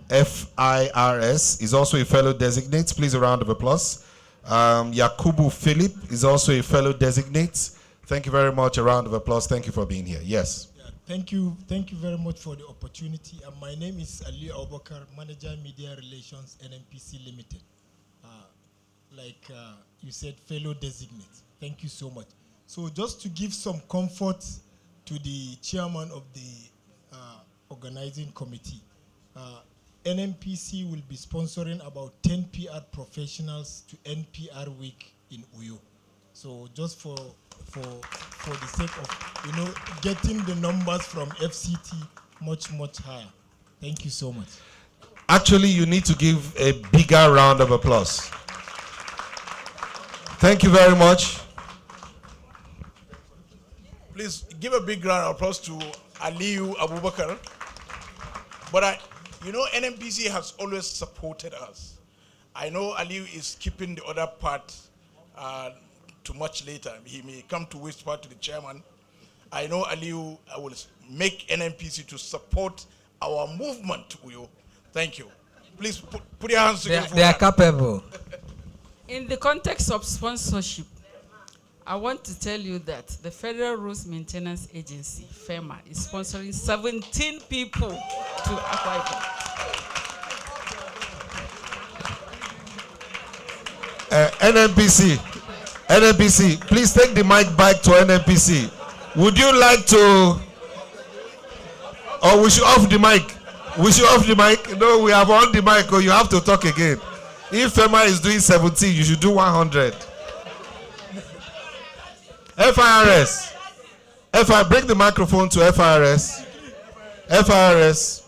FIRS, is also a fellow designate. Please, a round of applause. Yakubu Philip is also a fellow designate. Thank you very much. A round of applause. Thank you for being here. Yes. Yeah, thank you very much for the opportunity. My name is Ali Abubakar, Manager Media Relations, NMPC Limited. Like you said, fellow designate. Thank you so much. So just to give some comfort to the chairman of the organizing committee, NMPC will be sponsoring about 10 PR professionals to NPR Week in Uyo. So just for the sake of getting the numbers from FCT much higher. Thank you so much. Actually, you need to give a bigger round of applause. Thank you very much. Please give a big round of applause to Aliyu Abubakar. But NMPC has always supported us. I know Aliyu is keeping the other part to much later. He may come to waste part to the chairman. I know Aliyu will make NMPC to support our movement, Uyo. Thank you. Please put your hands together. They are capable. In the context of sponsorship, I want to tell you that the Federal Roads Maintenance Agency, FEMA, is sponsoring 17 people to Akwa Ibom. NMPC, NNPC, please take the mic back to NNPC. Would you like to, or we should off the mic? We should off the mic. No, we have on the mic, or you have to talk again. If FEMA is doing 17, you should do 100. FIRS. Bring the microphone to FIRS. FIRS.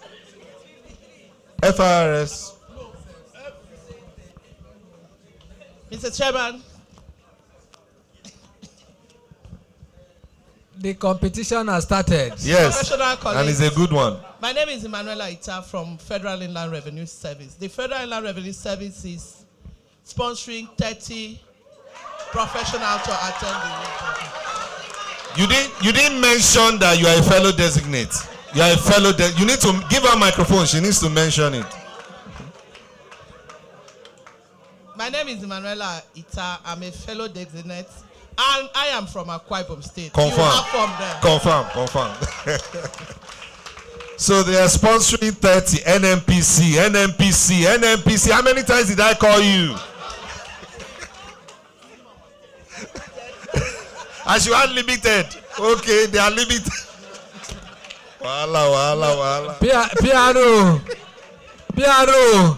Mr. Chairman. The competition has started. Yes, and it's a good one. My name is Emanuela Ita from Federal Inland Revenue Service. The Federal Inland Revenue Service is sponsoring 30 professionals to attend the meeting. You didn't mention that you are a fellow designate. You are a fellow. You need to give her a microphone. She needs to mention it. My name is Emanuela Ita. I'm a fellow designate, and I am from Akwa Ibom State. Confirm. You are from there. Confirm. So they are sponsoring 30. NNPC. How many times did I call you? As you are limited. Okay, they are limited. Wala. Piaro,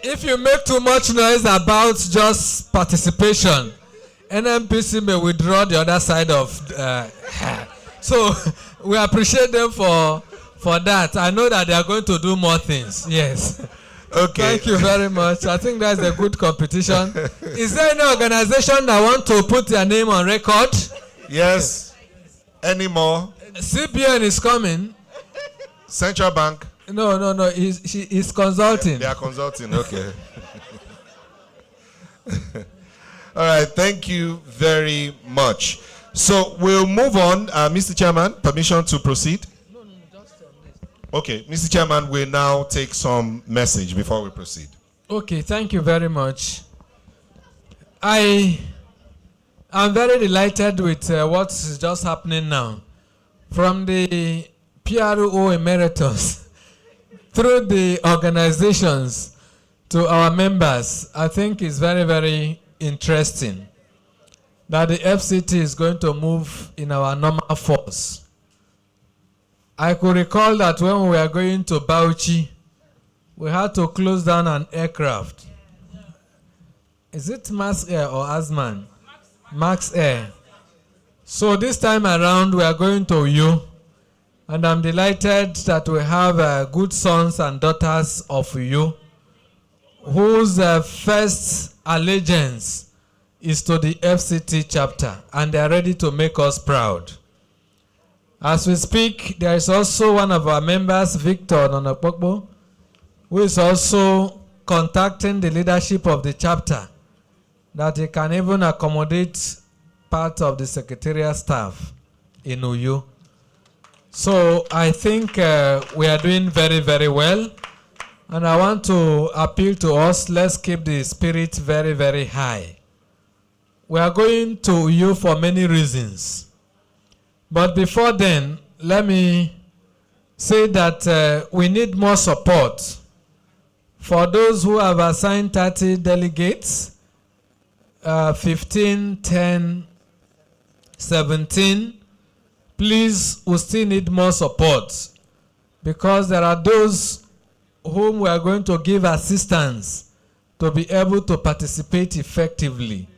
if you make too much noise about just participation, NNPC may withdraw the other side of. So we appreciate them for that. I know that they are going to do more things. Yes. Okay. Thank you very much. I think that's a good competition. Is there any organization that want to put their name on record? Yes. Any more? CBN is coming. Central Bank? No. He's consulting. They are consulting. Okay. All right. Thank you very much. So we'll move on. Mr. Chairman, permission to proceed? Okay, Mr. Chairman, we'll now take some message before we proceed. Okay, thank you very much. I am very delighted with what's just happening now. From the PRO emeritus through the organizations to our members, I think it's very, very interesting that the FCT is going to move in our normal force. I could recall that when we were going to Bauchi, we had to close down an aircraft. Is it Max Air or Asman? Max Air. So this time around, we are going to Uyo, and I'm delighted that we have good sons and daughters of Uyo, whose first allegiance is to the FCT chapter, and they are ready to make us proud. As we speak, there is also one of our members, Victor Nonokpokpo, who is also contacting the leadership of the chapter that he can even accommodate part of the secretarial staff in Uyo. So I think we are doing very, very well. And I want to appeal to us, let's keep the spirit very, very high. We are going to Uyo for many reasons. But before then, let me say that we need more support. For those who have assigned 30 delegates, 15, 10, 17, please, we still need more support, because there are those whom we are going to give assistance to be able to participate effectively.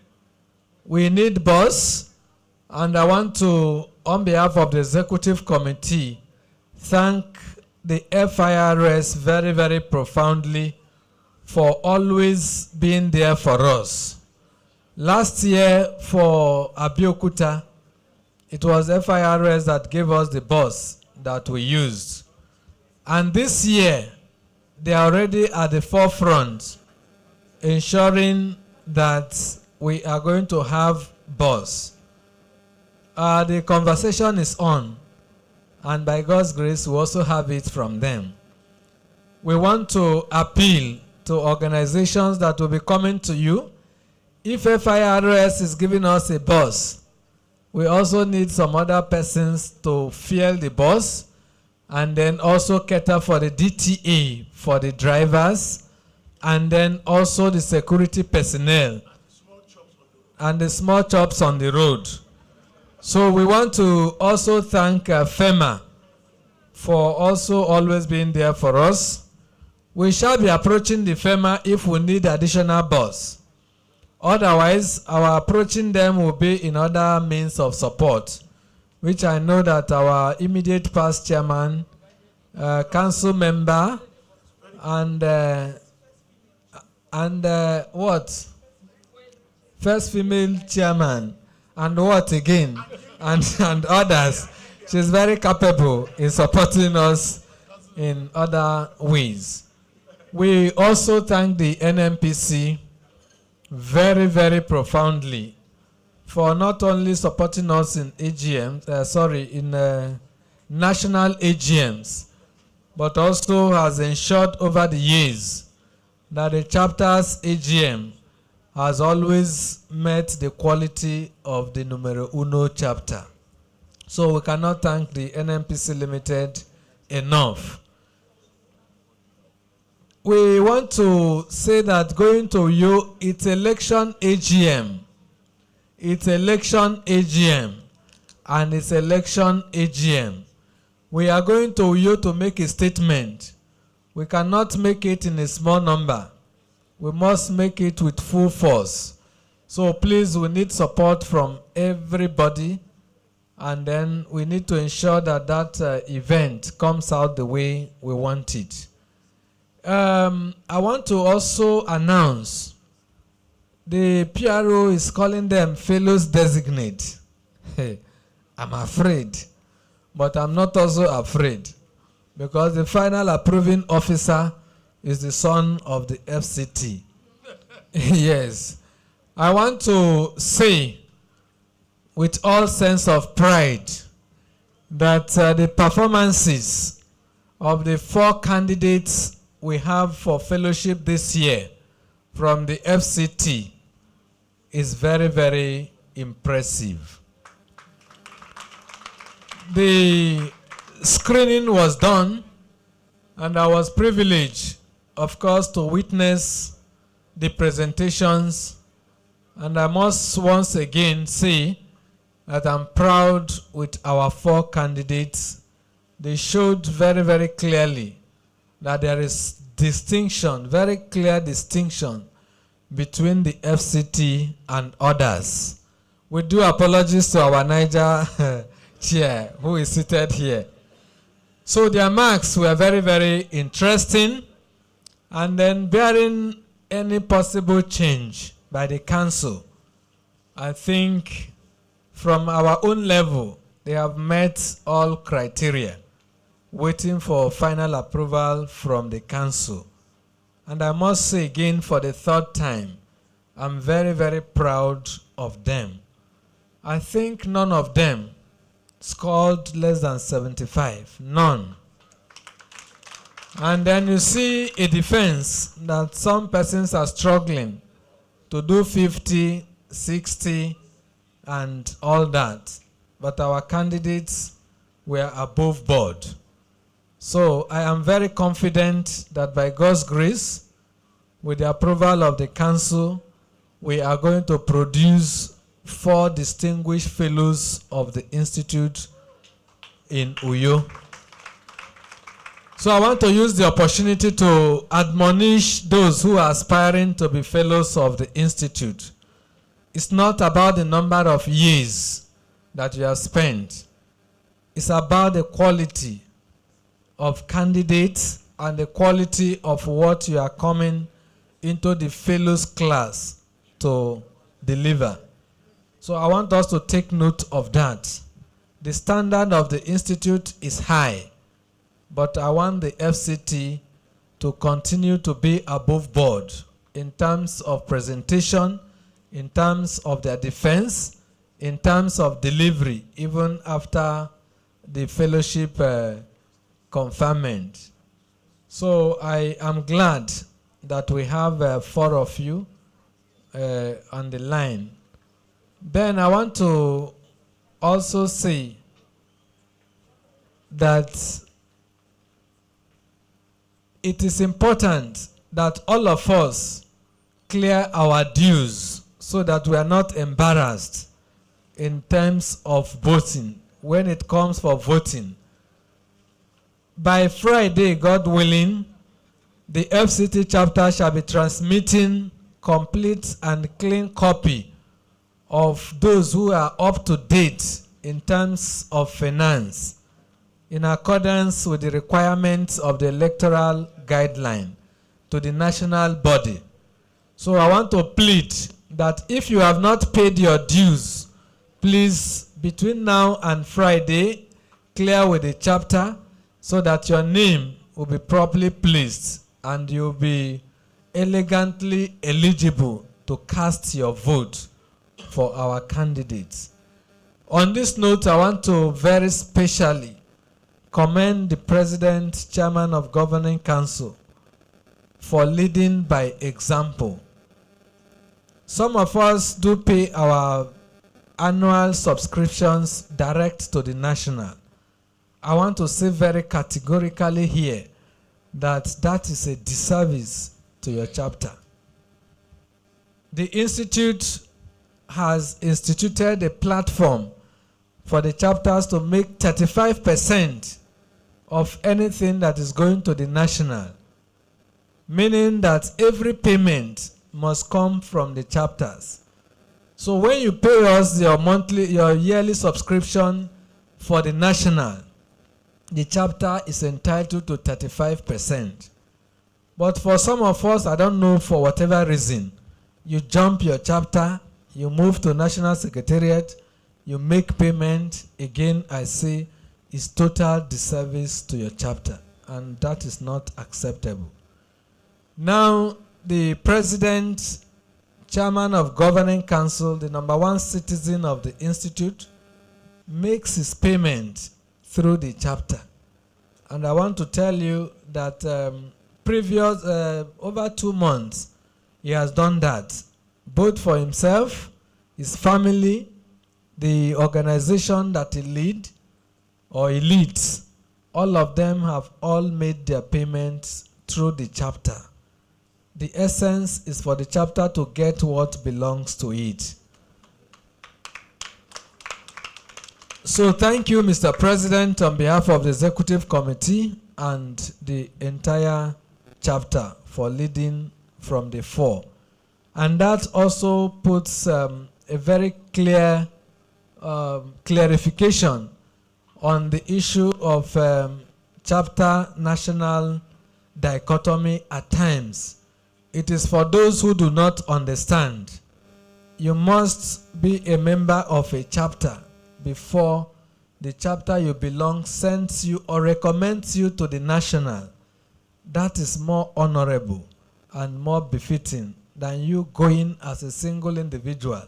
We need bus, and I want to, on behalf of the executive committee, thank the FIRS very, very profoundly for always being there for us. Last year for Abeokuta, it was FIRS that gave us the bus that we used. And this year, they are already at the forefront, ensuring that we are going to have bus. The conversation is on, and by God's grace, we also have it from them. We want to appeal to organizations that will be coming to you. If FIRS is giving us a bus, we also need some other persons to fuel the bus, and then also cater for the DTA for the drivers, and then also the security personnel. and the small chops on the road. So we want to also thank FEMA for also always being there for us. We shall be approaching the FEMA if we need additional bus. Otherwise, our approaching them will be in other means of support, which I know that our immediate past chairman, council member, and what? First female chairman, and what again? and others. She's very capable in supporting us in other ways. We also thank the NMPC very, very profoundly for not only supporting us in AGMs, in national AGMs, but also has ensured over the years that the chapter's AGM has always met the quality of the numero uno chapter. So we cannot thank the NMPC Limited enough. We want to say that going to you, it's election AGM. It's election AGM. And it's election AGM. We are going to you to make a statement. We cannot make it in a small number. We must make it with full force. So please, we need support from everybody. And then we need to ensure that that event comes out the way we want it. I want to also announce the PRO is calling them fellows designate. I'm afraid, but I'm not also afraid, because the final approving officer is the son of the FCT. Yes. I want to say with all sense of pride that the performances of the 4 candidates we have for fellowship this year from the FCT is very, very impressive. The screening was done, and I was privileged, of course, to witness the presentations. And I must once again say that I'm proud with our 4 candidates. They showed very, very clearly that there is distinction, very clear distinction between the FCT and others. We do apologies to our Niger chair who is seated here. So their marks were very, very interesting, and then bearing any possible change by the council. I think from our own level, they have met all criteria, waiting for final approval from the council. And I must say again for the 3rd time, I'm very, very proud of them. I think none of them scored less than 75, none. And then you see a defense that some persons are struggling to do 50, 60, and all that. But our candidates were above board. So I am very confident that by God's grace, with the approval of the council, we are going to produce 4 distinguished fellows of the Institute in Uyo. So I want to use the opportunity to admonish those who are aspiring to be fellows of the Institute. It's not about the number of years that you have spent. It's about the quality of candidates and the quality of what you are coming into the fellows class to deliver. So I want us to take note of that. The standard of the Institute is high, but I want the FCT to continue to be above board in terms of presentation, in terms of their defense, in terms of delivery, even after the fellowship conferment. So I am glad that we have 4 of you on the line. Then I want to also say that it is important that all of us clear our dues so that we are not embarrassed in terms of voting when it comes for voting. By Friday, God willing, the FCT chapter shall be transmitting complete and clean copy of those who are up to date in terms of finance, in accordance with the requirements of the electoral guideline to the national body. So I want to plead that if you have not paid your dues, please, between now and Friday, clear with the chapter so that your name will be properly placed and you'll be elegantly eligible to cast your vote for our candidates. On this note, I want to very specially commend the President, Chairman of Governing Council for leading by example. Some of us do pay our annual subscriptions direct to the national. I want to say very categorically here that that is a disservice to your chapter. The Institute has instituted a platform for the chapters to make 35% of anything that is going to the national, meaning that every payment must come from the chapters. So when you pay us your yearly subscription for the national, the chapter is entitled to 35%. But for some of us, I don't know, for whatever reason, you jump your chapter, you move to National Secretariat, you make payment. Again, I say, it's total disservice to your chapter, and that is not acceptable. Now, the President, Chairman of Governing Council, the #1 citizen of the Institute, makes his payment through the chapter. And I want to tell you that over 2 months, he has done that, both for himself, his family, the organization that he leads, all of them have all made their payments through the chapter. The essence is for the chapter to get what belongs to it. So thank you, Mr. President, on behalf of the Executive Committee and the entire chapter for leading from the fore. And that also puts a very clear clarification on the issue of chapter national dichotomy at times. It is for those who do not understand. You must be a member of a chapter before the chapter you belong sends you or recommends you to the national. That is more honorable and more befitting than you going as a single individual.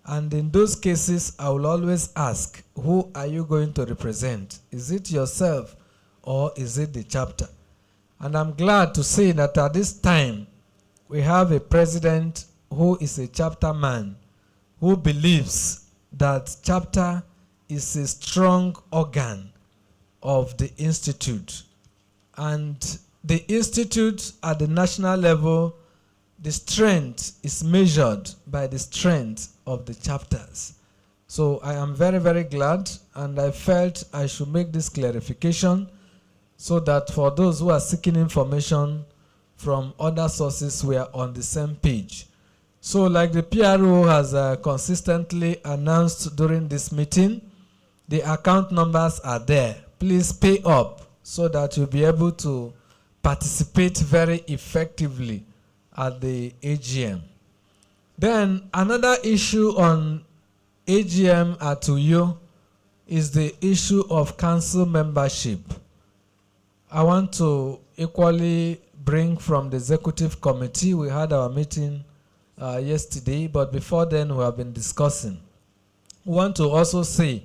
And in those cases, I will always ask, who are you going to represent? Is it yourself or is it the chapter? And I'm glad to say that at this time, we have a president who is a chapter man, who believes that chapter is a strong organ of the Institute. And the Institute at the national level, the strength is measured by the strength of the chapters. So I am very, very glad, and I felt I should make this clarification so that for those who are seeking information from other sources, we are on the same page. So like the PRO has consistently announced during this meeting, the account numbers are there. Please pay up so that you'll be able to participate very effectively at the AGM. Then another issue on AGM at Uyo is the issue of council membership. I want to equally bring from the executive committee. We had our meeting yesterday, but before then we have been discussing. We want to also say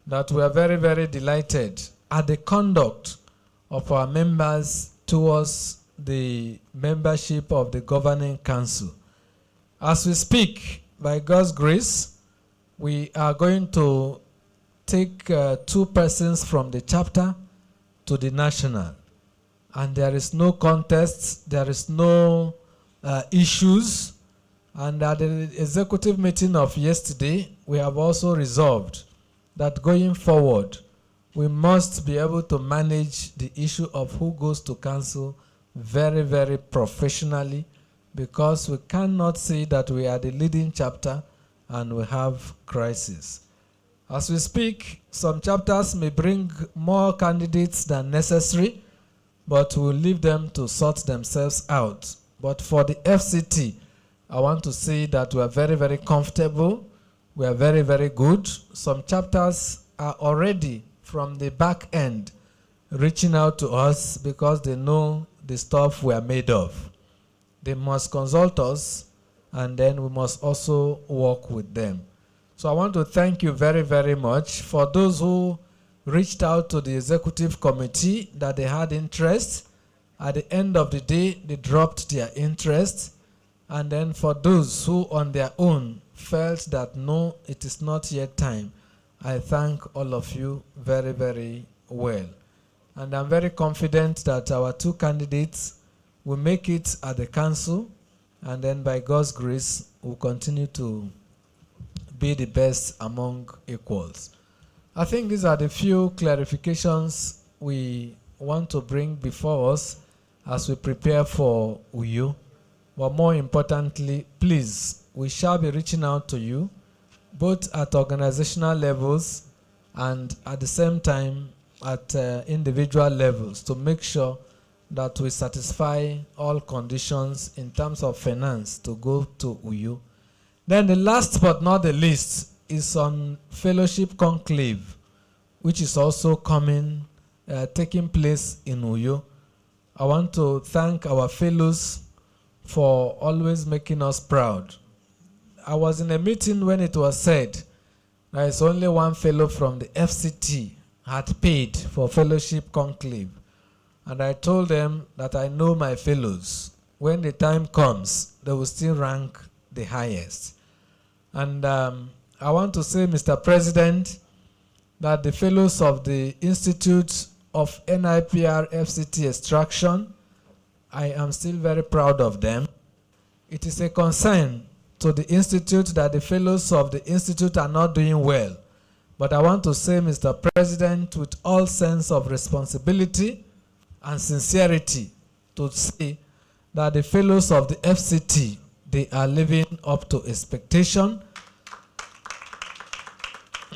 that we are very, very delighted at the conduct of our members towards the membership of the governing council. As we speak, by God's grace, we are going to take 2 persons from the chapter to the national. And there is no contest, there is no issues. And at the executive meeting of yesterday, we have also resolved that going forward, we must be able to manage the issue of who goes to council very, very professionally, because we cannot say that we are the leading chapter and we have crisis. As we speak, some chapters may bring more candidates than necessary, but we'll leave them to sort themselves out. But for the FCT, I want to say that we are very, very comfortable. We are very, very good. Some chapters are already from the back end reaching out to us because they know the stuff we are made of. They must consult us, and then we must also work with them. So I want to thank you very, very much for those who reached out to the executive committee that they had interest. At the end of the day, they dropped their interest. And then for those who on their own felt that no, it is not yet time, I thank all of you very, very well. And I'm very confident that our two candidates will make it at the council, and then by God's grace, we'll continue to be the best among equals. I think these are the few clarifications we want to bring before us as we prepare for Uyo. But more importantly, please, we shall be reaching out to you, both at organizational levels and at the same time at individual levels, to make sure that we satisfy all conditions in terms of finance to go to Uyo. Then the last but not the least is on fellowship conclave, which is also coming, taking place in Uyo. I want to thank our fellows for always making us proud. I was in a meeting when it was said there is only one fellow from the FCT had paid for fellowship conclave. And I told them that I know my fellows. When the time comes, they will still rank the highest. And I want to say, Mr. President, that the fellows of the Institute of NIPR FCT Extraction, I am still very proud of them. It is a concern to the Institute that the fellows of the Institute are not doing well. But I want to say, Mr. President, with all sense of responsibility and sincerity, to say that the fellows of the FCT, they are living up to expectation.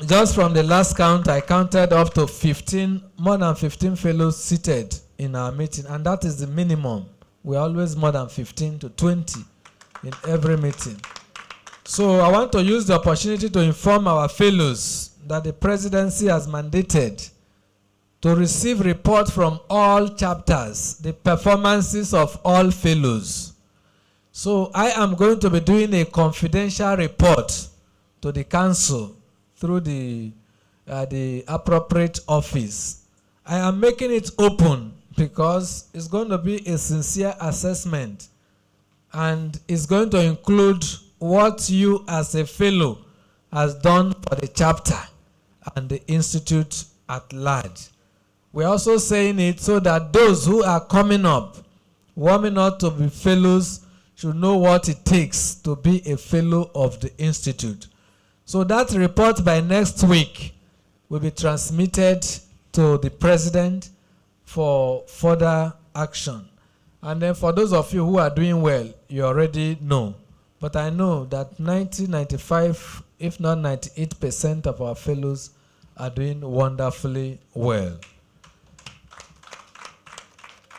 Just from the last count, I counted up to 15, more than 15 fellows seated in our meeting, and that is the minimum. We're always more than 15 to 20 in every meeting. So I want to use the opportunity to inform our fellows that the presidency has mandated to receive report from all chapters, the performances of all fellows. So I am going to be doing a confidential report to the council through the appropriate office. I am making it open because it's going to be a sincere assessment, and it's going to include what you as a fellow has done for the chapter and the institute at large. We're also saying it so that those who are coming up, warming up to be fellows, should know what it takes to be a fellow of the institute. So that report by next week will be transmitted to the president for further action. And then for those of you who are doing well, you already know. But I know that 90, 95, if not 98% of our fellows are doing wonderfully well.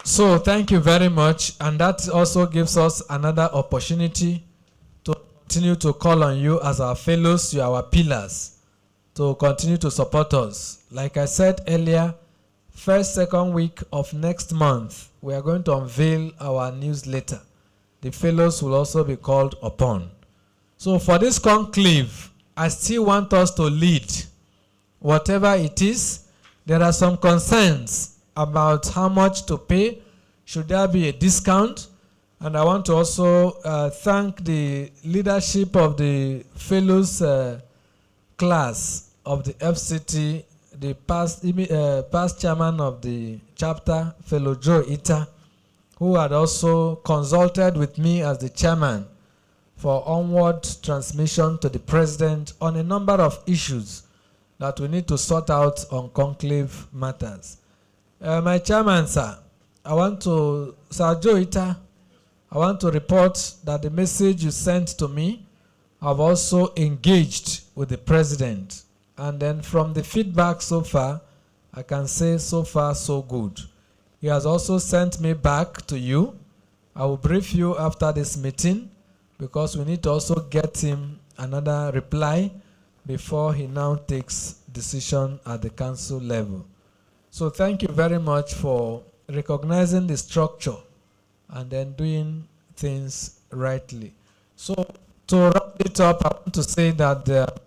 So thank you very much. And that also gives us another opportunity to continue to call on you as our fellows, you are our pillars, to continue to support us. Like I said earlier, first, second week of next month, we are going to unveil our newsletter. The fellows will also be called upon. So for this conclave, I still want us to lead. Whatever it is, there are some concerns about how much to pay. Should there be a discount? And I want to also thank the leadership of the fellows class of the FCT, the past chairman of the chapter, Fellow Joe Ita, who had also consulted with me as the chairman for onward transmission to the President on a number of issues that we need to sort out on conclave matters. My chairman, sir, Sir Joita, I want to report that the message you sent to me, I've also engaged with the President. And then from the feedback so far, I can say so far so good. He has also sent me back to you. I will brief you after this meeting because we need to also get him another reply before he now takes decision at the council level. So thank you very much for recognizing the structure and then doing things rightly. So to wrap it up, I want to say that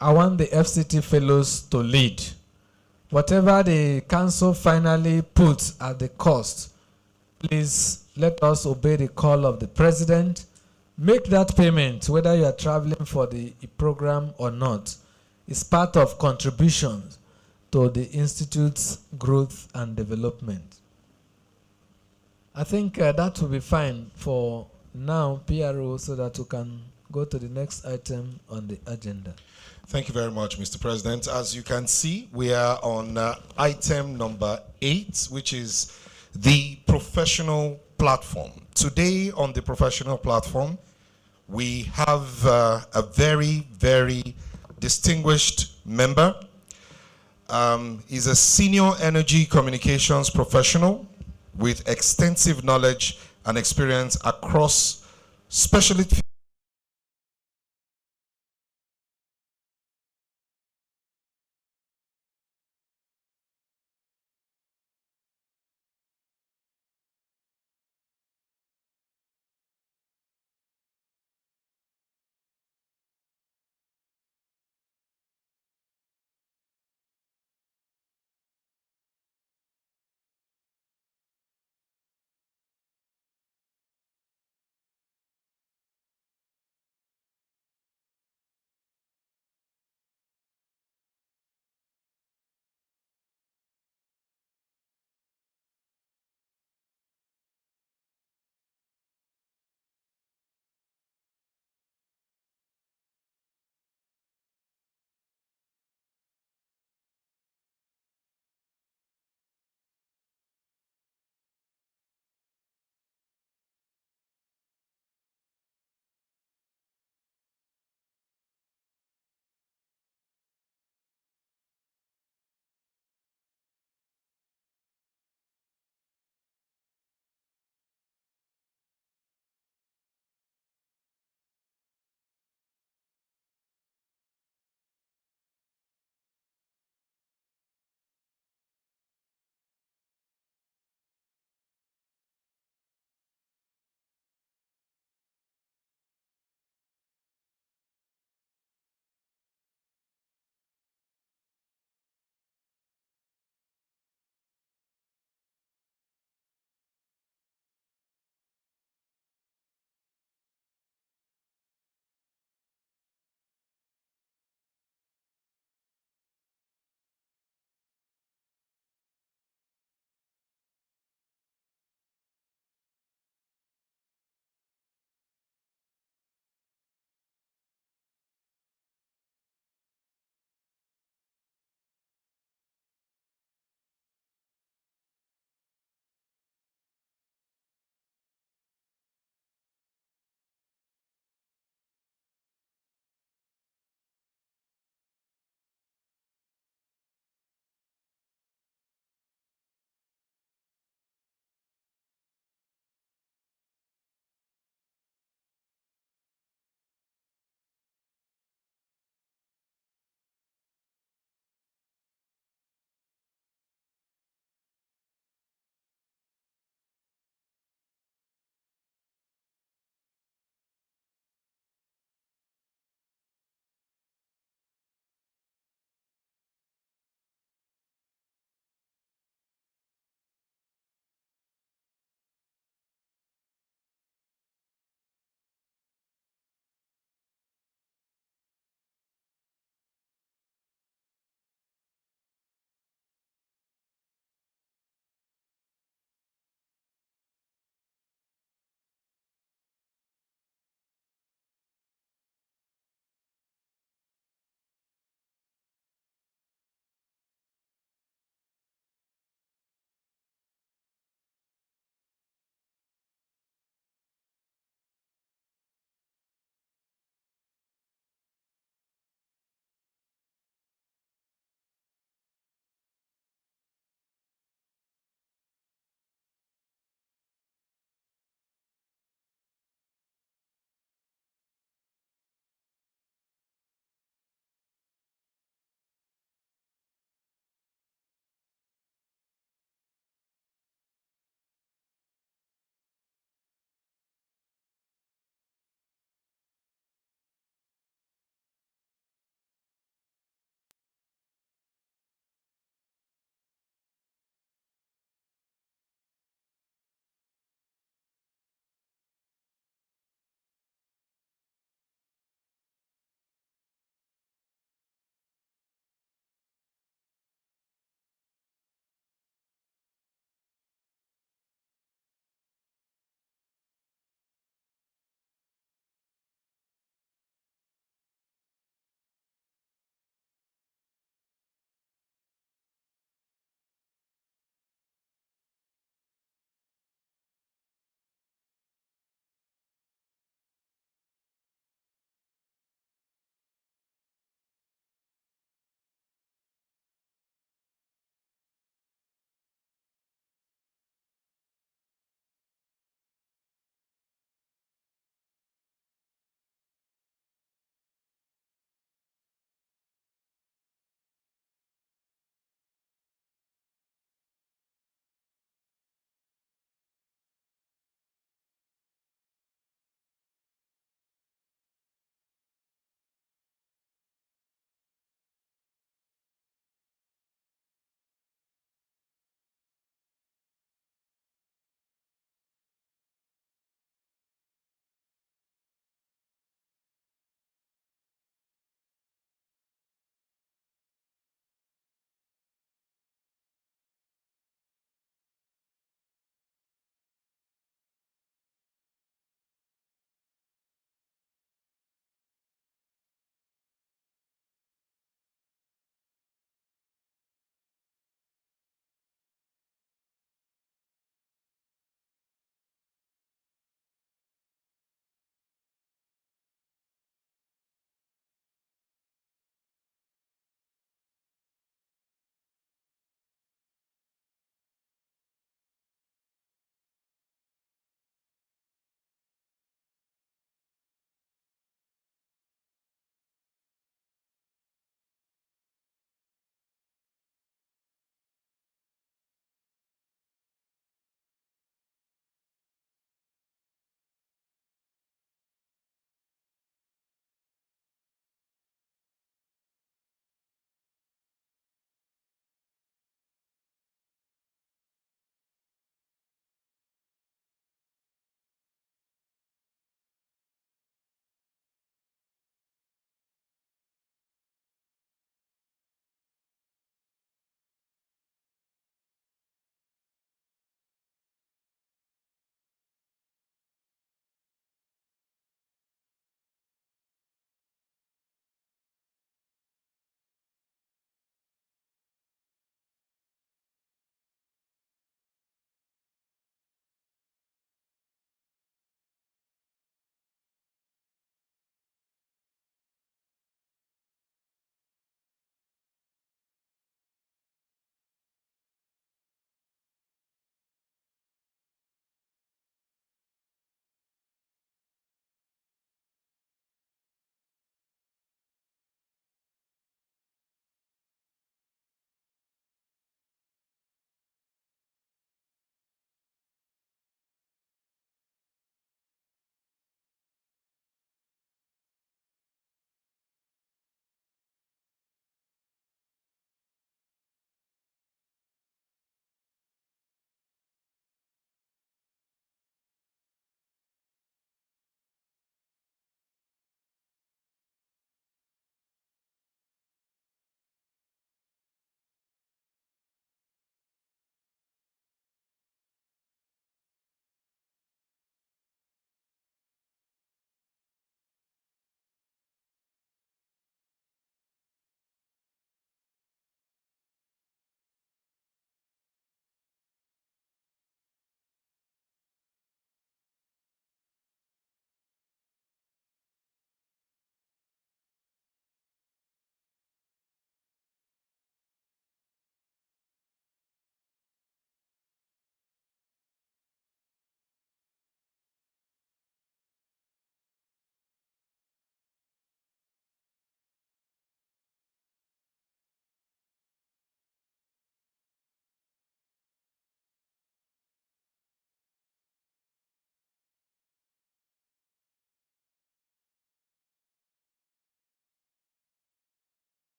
I want the FCT fellows to lead. Whatever the council finally puts at the cost, please let us obey the call of the President. Make that payment, whether you are traveling for the program or not. It's part of contributions to the Institute's growth and development. I think that will be fine for now, PRO, so that we can go to the next item on the agenda. Thank you very much, Mr. President. As you can see, we are on item number 8, which is the professional platform. Today on the professional platform, we have a very, very distinguished member. He's a senior energy communications professional with extensive knowledge and experience across specialty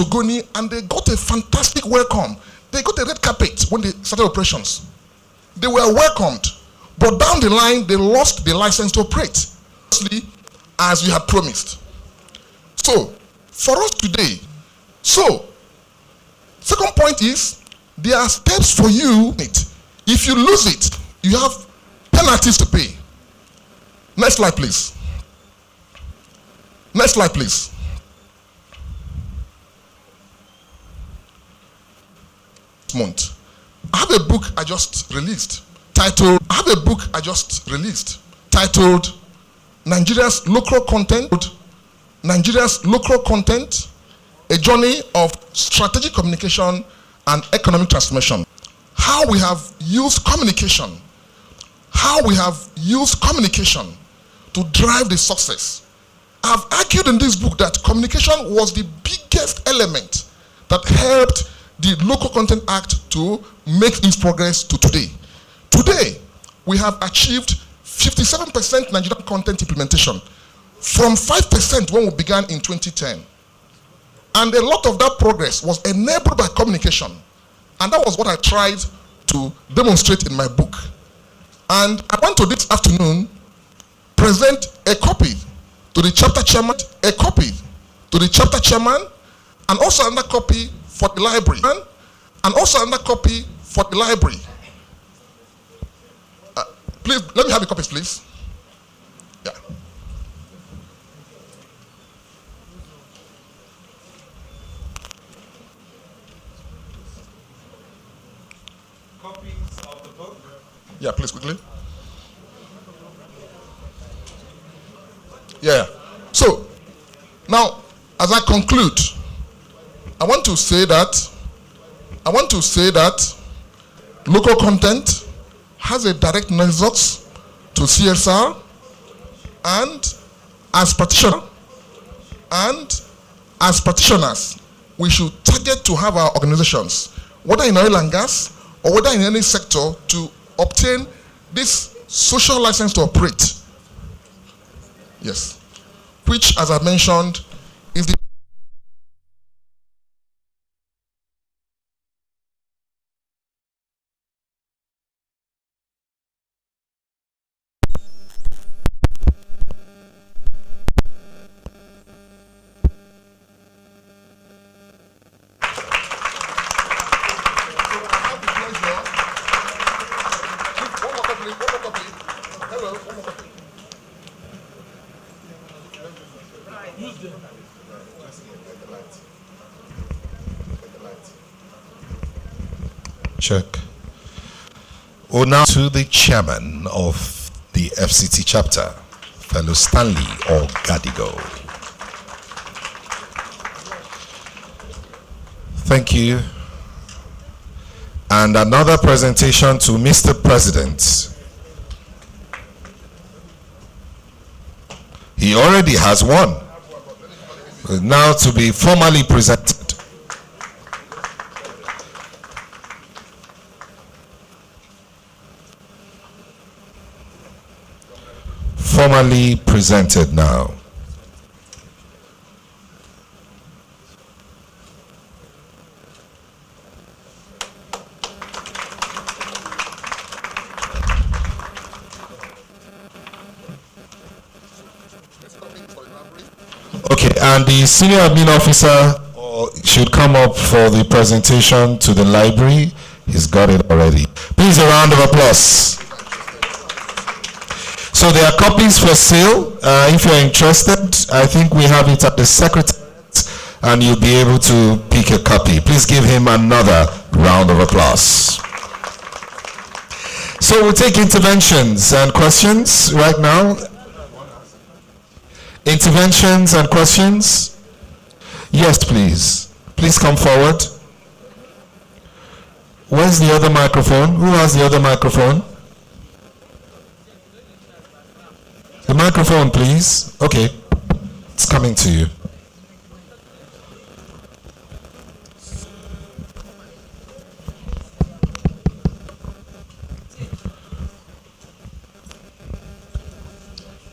Ogoni, and they got a fantastic welcome. They got a red carpet when they started operations. They were welcomed, but down the line, they lost the license to operate, as we had promised. So, for us today, second point is, there are steps for you. If you lose it, you have penalties to pay. Next slide, please. Next slide, please. Month. I have a book I just released titled Nigeria's Local Content, a journey of strategic communication and economic transformation. How we have used communication to drive the success. I've argued in this book that communication was the biggest element that helped the Local Content Act to make its progress to today. Today, we have achieved 57% Nigerian content implementation from 5% when we began in 2010. And a lot of that progress was enabled by communication. And that was what I tried to demonstrate in my book. And I want to this afternoon present a copy to the chapter chairman, and also another copy for the library. Please, let me have the copies, please. Yeah. Copies of the book? Yeah, please, quickly. Yeah. So, now, as I conclude, I want to say that local content has a direct nexus to CSR, and as practitioners, we should target to have our organizations, whether in oil and gas or whether in any sector, to obtain this social license to operate. Yes. Which, as I mentioned, is the Check. Well, now to the chairman of the FCT chapter, fellow Stanley Ogadigo. Thank you. And another presentation to Mr. President. He already has one. Now to be formally presented. Formally presented now. Okay, and the senior admin officer should come up for the presentation to the library. He's got it already. Please, a round of applause. So there are copies for sale. If you're interested, I think we have it at the secretariat, and you'll be able to pick a copy. Please give him another round of applause. So we'll take interventions and questions right now. Interventions and questions? Yes, please. Please come forward. Where's the other microphone? Who has the other microphone? The microphone, please. Okay, it's coming to you.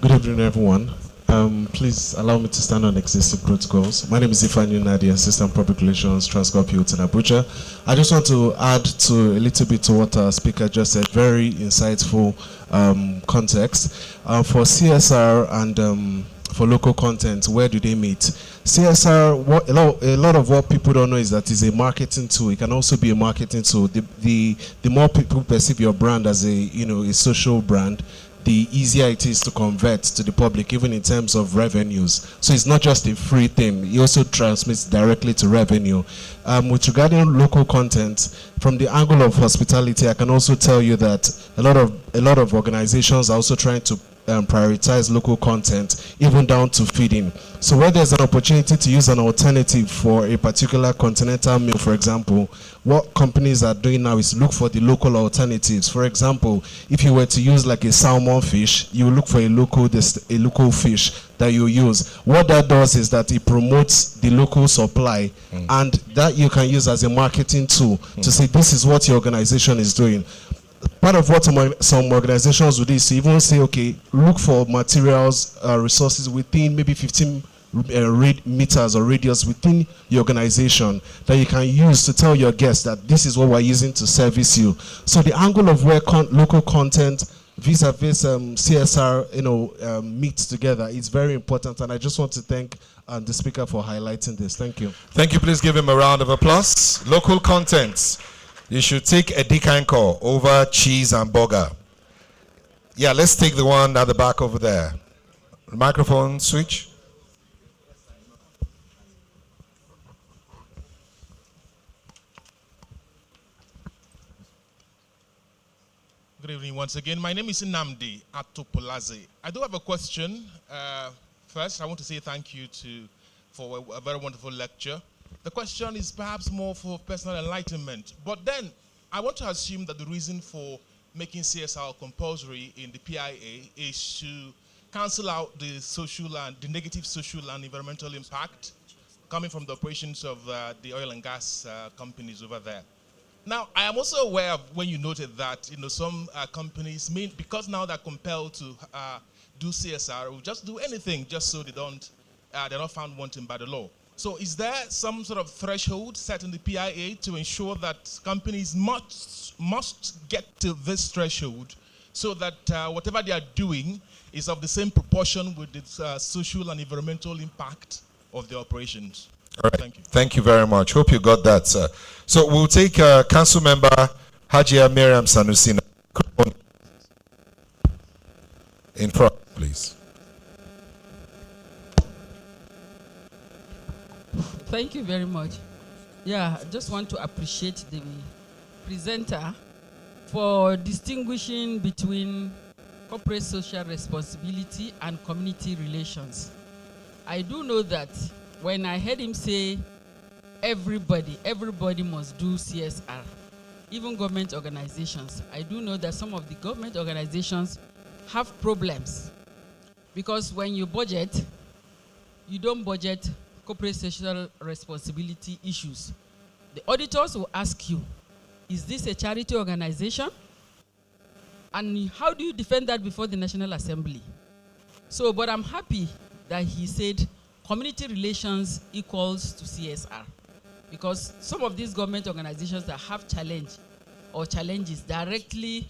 Good evening, everyone. Please allow me to stand on existing protocols. My name is Ifeanyi Nadi, Assistant Public Relations, Transcorp Hilton, Abuja. I just want to add to a little bit to what our speaker just said. Very insightful context. For CSR and for local content, where do they meet? CSR, a lot of what people don't know is that it's a marketing tool. It can also be a marketing tool. The more people perceive your brand as a social brand, the easier it is to convert to the public, even in terms of revenues. So it's not just a free thing. It also transmits directly to revenue. With regarding local content, from the angle of hospitality, I can also tell you that a lot of organizations are also trying to prioritize local content, even down to feeding. So where there's an opportunity to use an alternative for a particular continental meal, for example, what companies are doing now is look for the local alternatives. For example, if you were to use like a salmon fish, you look for a local fish that you use. What that does is that it promotes the local supply, and that you can use as a marketing tool to say this is what your organization is doing. Part of what some organizations would do is to even say, okay, look for materials, resources within maybe 15 meters or radius within your organization that you can use to tell your guests that this is what we're using to service you. So the angle of where local content vis-a-vis CSR, meets together is very important, and I just want to thank the speaker for highlighting this. Thank you. Thank you. Please give him a round of applause. Local content. You should take a decancore over cheese and burger. Yeah, let's take the one at the back over there. Microphone switch. Good evening once again. My name is Nnamdi Atopolaze. I do have a question. First, I want to say thank you for a very wonderful lecture. The question is perhaps more for personal enlightenment. But then, I want to assume that the reason for making CSR compulsory in the PIA is to cancel out the negative social and environmental impact coming from the operations of the oil and gas companies over there. Now, I am also aware of when you noted that some companies, because now they're compelled to do CSR, will just do anything just so they're not found wanting by the law. So is there some sort of threshold set in the PIA to ensure that companies must get to this threshold so that whatever they are doing is of the same proportion with the social and environmental impact of the operations? All right. Thank you. Thank you very much. Hope you got that, sir. So we'll take Council Member Hajia Miriam Sanusina. In front, please. Thank you very much. Yeah, I just want to appreciate the presenter for distinguishing between corporate social responsibility and community relations. I do know that when I heard him say everybody must do CSR, even government organizations, I do know that some of the government organizations have problems because when you budget, you don't budget corporate social responsibility issues. The auditors will ask you, is this a charity organization? And how do you defend that before the National Assembly? So, but I'm happy that he said community relations equals to CSR, because some of these government organizations that have challenges directly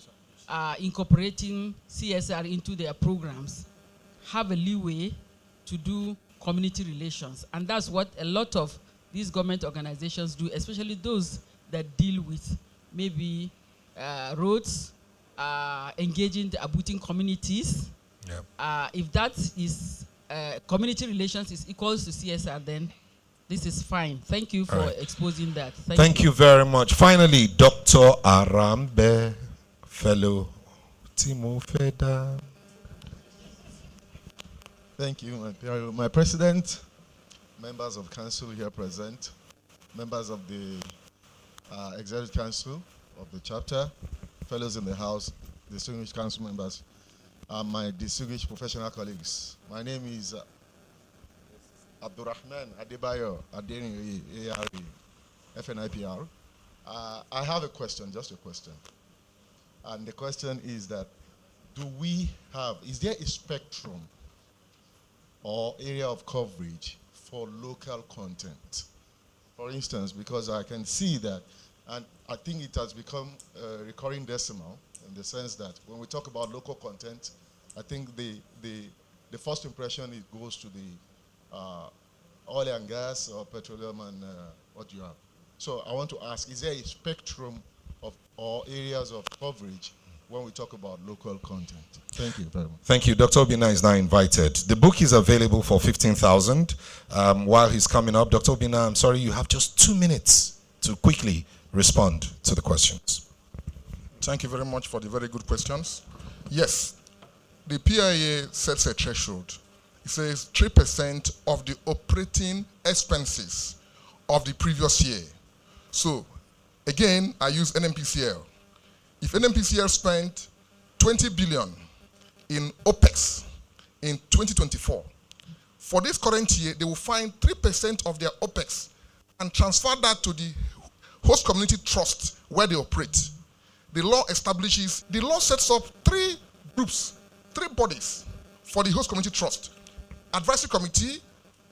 incorporating CSR into their programs have a leeway to do community relations. And that's what a lot of these government organizations do, especially those that deal with maybe roads, engaging the Abutin communities. Yep. If that is community relations is equals to CSR, then this is fine. Thank you for exposing that. Thank you very much. Finally, Dr. Arambe, fellow Timo Feda. Thank you, my president, members of council here present, members of the executive council of the chapter, fellows in the house, distinguished council members, and my distinguished professional colleagues. My name is Abdurrahman Adebayo Adeni FNIPR. I have a question, just a question. And the question is that, is there a spectrum or area of coverage for local content. For instance, because I can see that, and I think it has become a recurring decimal in the sense that when we talk about local content, I think the first impression it goes to the oil and gas or petroleum and what you have. So I want to ask, is there a spectrum of or areas of coverage when we talk about local content? Thank you very much. Thank you. Dr. Obina is now invited. The book is available for 15,000. While he's coming up, Dr. Obina, I'm sorry, you have just 2 minutes to quickly respond to the questions. Thank you very much for the very good questions. Yes, the PIA sets a threshold. It says 3% of the operating expenses of the previous year. So, again, I use NMPCL. If NMPCL spent 20 billion in OPEX in 2024, for this current year, they will find 3% of their OPEX and transfer that to the host community trust where they operate. The law sets up 3 groups, 3 bodies for the host community trust. Advisory committee,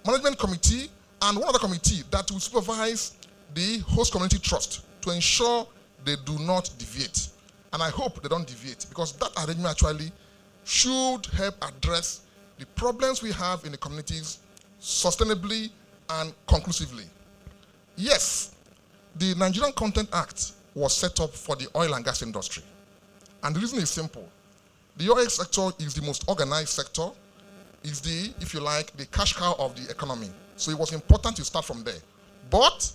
management committee, and one other committee that will supervise the host community trust to ensure they do not deviate. And I hope they don't deviate, because that arrangement actually should help address the problems we have in the communities sustainably and conclusively. Yes, the Nigerian Content Act was set up for the oil and gas industry. And the reason is simple. The oil sector is the most organized sector, is the, if you like, the cash cow of the economy. So it was important to start from there. But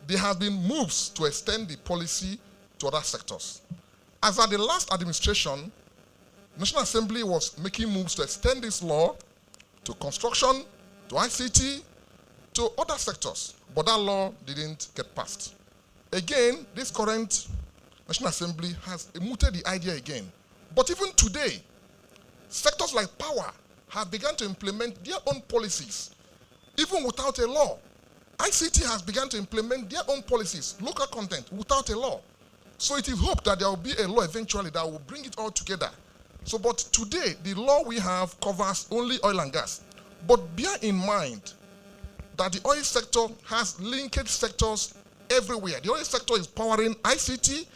there have been moves to extend the policy to other sectors. As at the last administration, National Assembly was making moves to extend this law to construction, to ICT, to other sectors. But that law didn't get passed. Again, this current National Assembly has mooted the idea again. But even today, sectors like power have begun to implement their own policies, even without a law. ICT has begun to implement their own policies, local content, without a law. So it is hoped that there will be a law eventually that will bring it all together. So, but today, the law we have covers only oil and gas. But bear in mind that the oil sector has linkage sectors everywhere. The oil sector is powering ICT,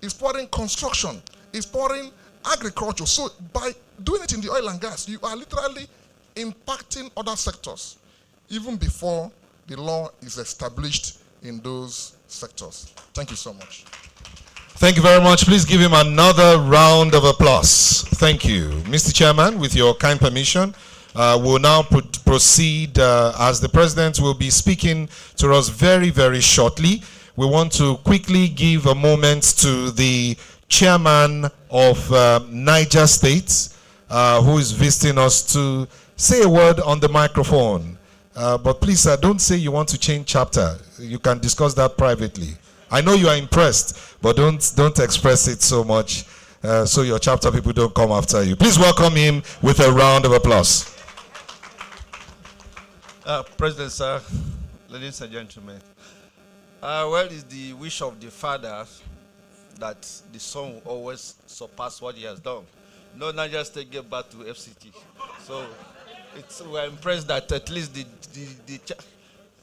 is powering construction, is powering agriculture. So by doing it in the oil and gas, you are literally impacting other sectors, even before the law is established in those sectors. Thank you so much. Thank you very much. Please give him another round of applause. Thank you. Mr. Chairman, with your kind permission, we'll now proceed as the President will be speaking to us very, very shortly. We want to quickly give a moment to the Chairman of Niger State, who is visiting us, to say a word on the microphone. But please, sir, don't say you want to change chapter. You can discuss that privately. I know you are impressed, but don't express it so much so your chapter people don't come after you. Please welcome him with a round of applause. President, sir, ladies and gentlemen, well, it's the wish of the father that the son will always surpass what he has done. No Niger State get back to FCT. So we're impressed that at least the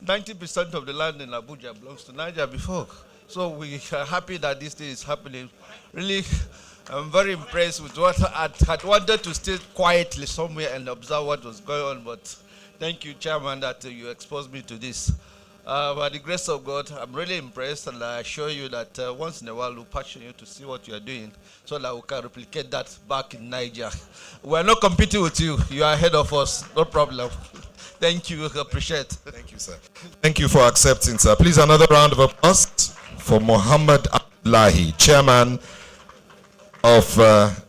90% of the land in Abuja belongs to Niger before. So we are happy that this thing is happening. Really, I'm very impressed with what I had wanted to stay quietly somewhere and observe what was going on, but thank you, Chairman, that you exposed me to this. By the grace of God, I'm really impressed, and I assure you that once in a while we'll passion you to see what you are doing so that we can replicate that back in Niger. We're not competing with you. You are ahead of us. No problem. Thank you. Appreciate it. Thank you, sir. Thank you for accepting, sir. Please, another round of applause for Mohammed Abdullahi, Chairman of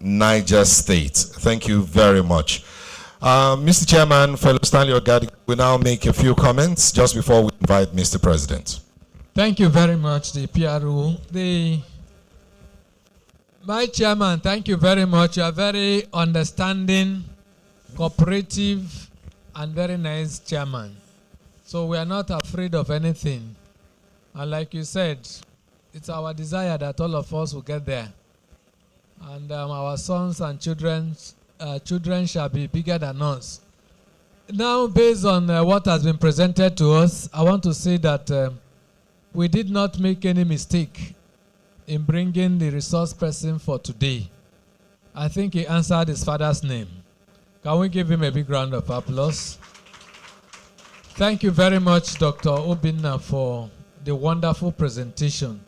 Niger State. Thank you very much. Mr. Chairman, fellow Stanley Ogadi, we now make a few comments just before we invite Mr. President. Thank you very much, the PRO. My chairman, thank you very much. You are very understanding, cooperative, and very nice chairman. So we are not afraid of anything. And like you said, it's our desire that all of us will get there. And our sons and children shall be bigger than us. Now, based on what has been presented to us, I want to say that we did not make any mistake in bringing the resource person for today. I think he answered his father's name. Can we give him a big round of applause? Thank you very much, Dr. Obinna, for the wonderful presentation.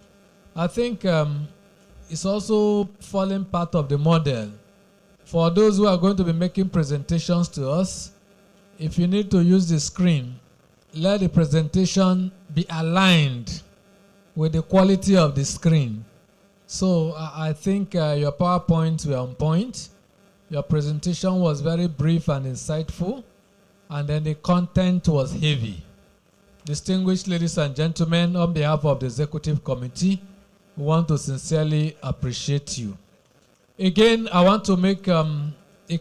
I think it's also falling part of the model. For those who are going to be making presentations to us, if you need to use the screen, let the presentation be aligned with the quality of the screen. So I think your PowerPoints were on point. Your presentation was very brief and insightful, and then the content was heavy. Distinguished ladies and gentlemen, on behalf of the Executive Committee, we want to sincerely appreciate you. Again, I want to make a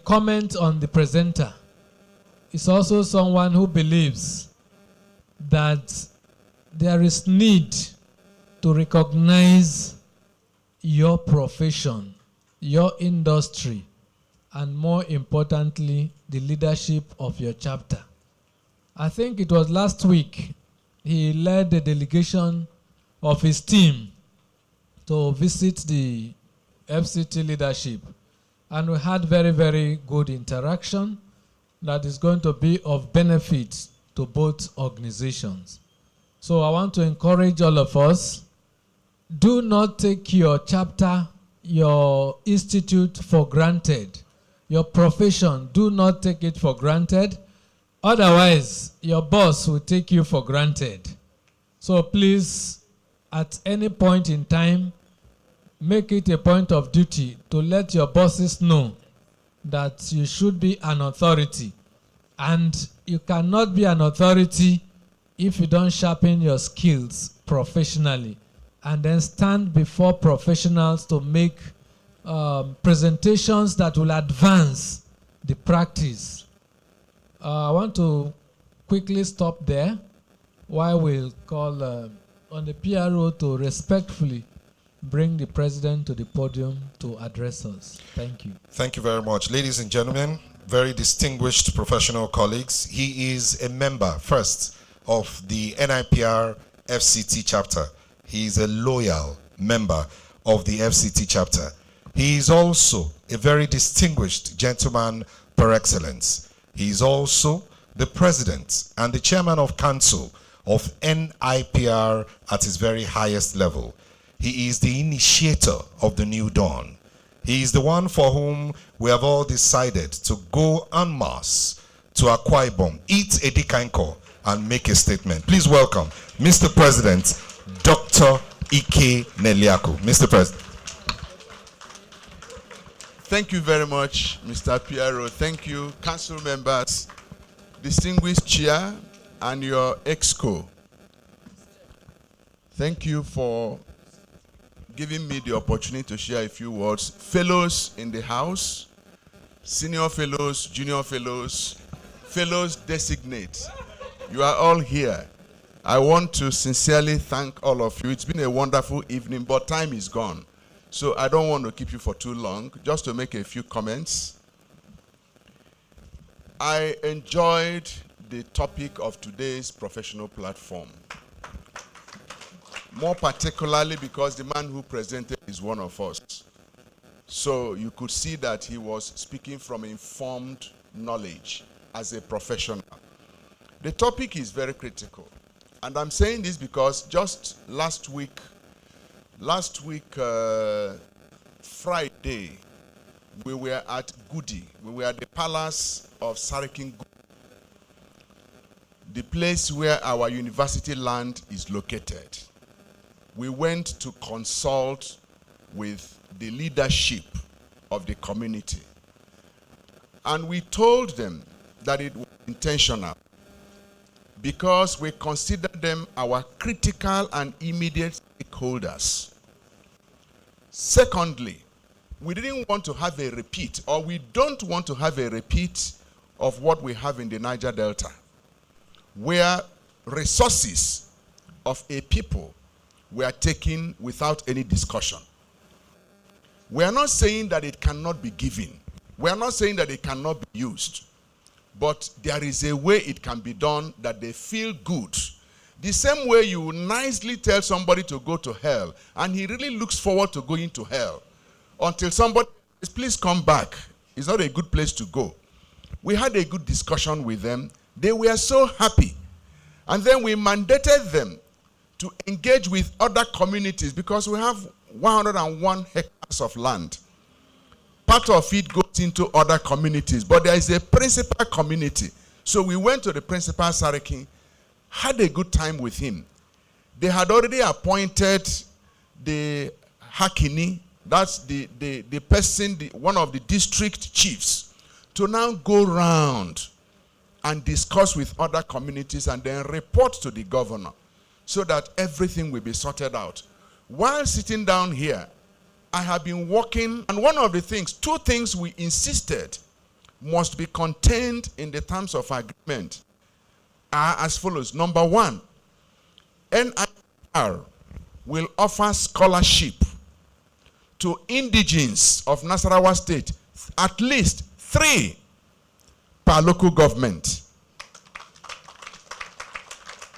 comment on the presenter. It's also someone who believes that there is need to recognize your profession, your industry, and more importantly, the leadership of your chapter. I think it was last week he led the delegation of his team to visit the FCT leadership, and we had very, very good interaction that is going to be of benefit to both organizations. So I want to encourage all of us, do not take your chapter, your institute for granted. Your profession, do not take it for granted. Otherwise, your boss will take you for granted. So please, at any point in time, make it a point of duty to let your bosses know that you should be an authority. And you cannot be an authority if you don't sharpen your skills professionally and then stand before professionals to make presentations that will advance the practice. I want to quickly stop there while we'll call on the PRO to respectfully bring the president to the podium to address us. Thank you. Thank you very much. Ladies and gentlemen, very distinguished professional colleagues, he is a member, first, of the NIPR FCT chapter. He is a loyal member of the FCT chapter. He is also a very distinguished gentleman par excellence. He is also the president and the chairman of council of NIPR at his very highest level. He is the initiator of the New Dawn. He is the one for whom we have all decided to go en masse to Akwa Ibom, eat Edikanko, and make a statement. Please welcome Mr. President, Dr. Ike Neliaku. Mr. President. Thank you very much, Mr. Piero. Thank you, council members, distinguished chair, and your exco. Thank you for giving me the opportunity to share a few words. Fellows in the house, senior fellows, junior fellows, fellows designate. You are all here. I want to sincerely thank all of you. It's been a wonderful evening, but time is gone. So I don't want to keep you for too long, just to make a few comments. I enjoyed the topic of today's professional platform. More particularly because the man who presented is one of us. So you could see that he was speaking from informed knowledge as a professional. The topic is very critical. And I'm saying this because just last week, Friday, we were at Gudi. We were at the palace of Sarikin Gudi, the place where our university land is located. We went to consult with the leadership of the community. And we told them that it was intentional because we consider them our critical and immediate stakeholders. Secondly, we didn't want to have a repeat, or we don't want to have a repeat of what we have in the Niger Delta, where resources of a people were taken without any discussion. We are not saying that it cannot be given. We are not saying that it cannot be used. but there is a way it can be done that they feel good. The same way you nicely tell somebody to go to hell, and he really looks forward to going to hell, until somebody says, please come back. It's not a good place to go. We had a good discussion with them. They were so happy. And then we mandated them to engage with other communities, because we have 101 hectares of land. Part of it goes into other communities, but there is a principal community. So we went to the principal Sariki, had a good time with him. They had already appointed the Hakini, that's the person, one of the district chiefs, to now go round and discuss with other communities and then report to the governor so that everything will be sorted out. While sitting down here, I have been working, and one of the things, two things we insisted must be contained in the terms of agreement are as follows. Number one, NIR will offer scholarship to indigenes of Nasarawa State, at least 3 per local government.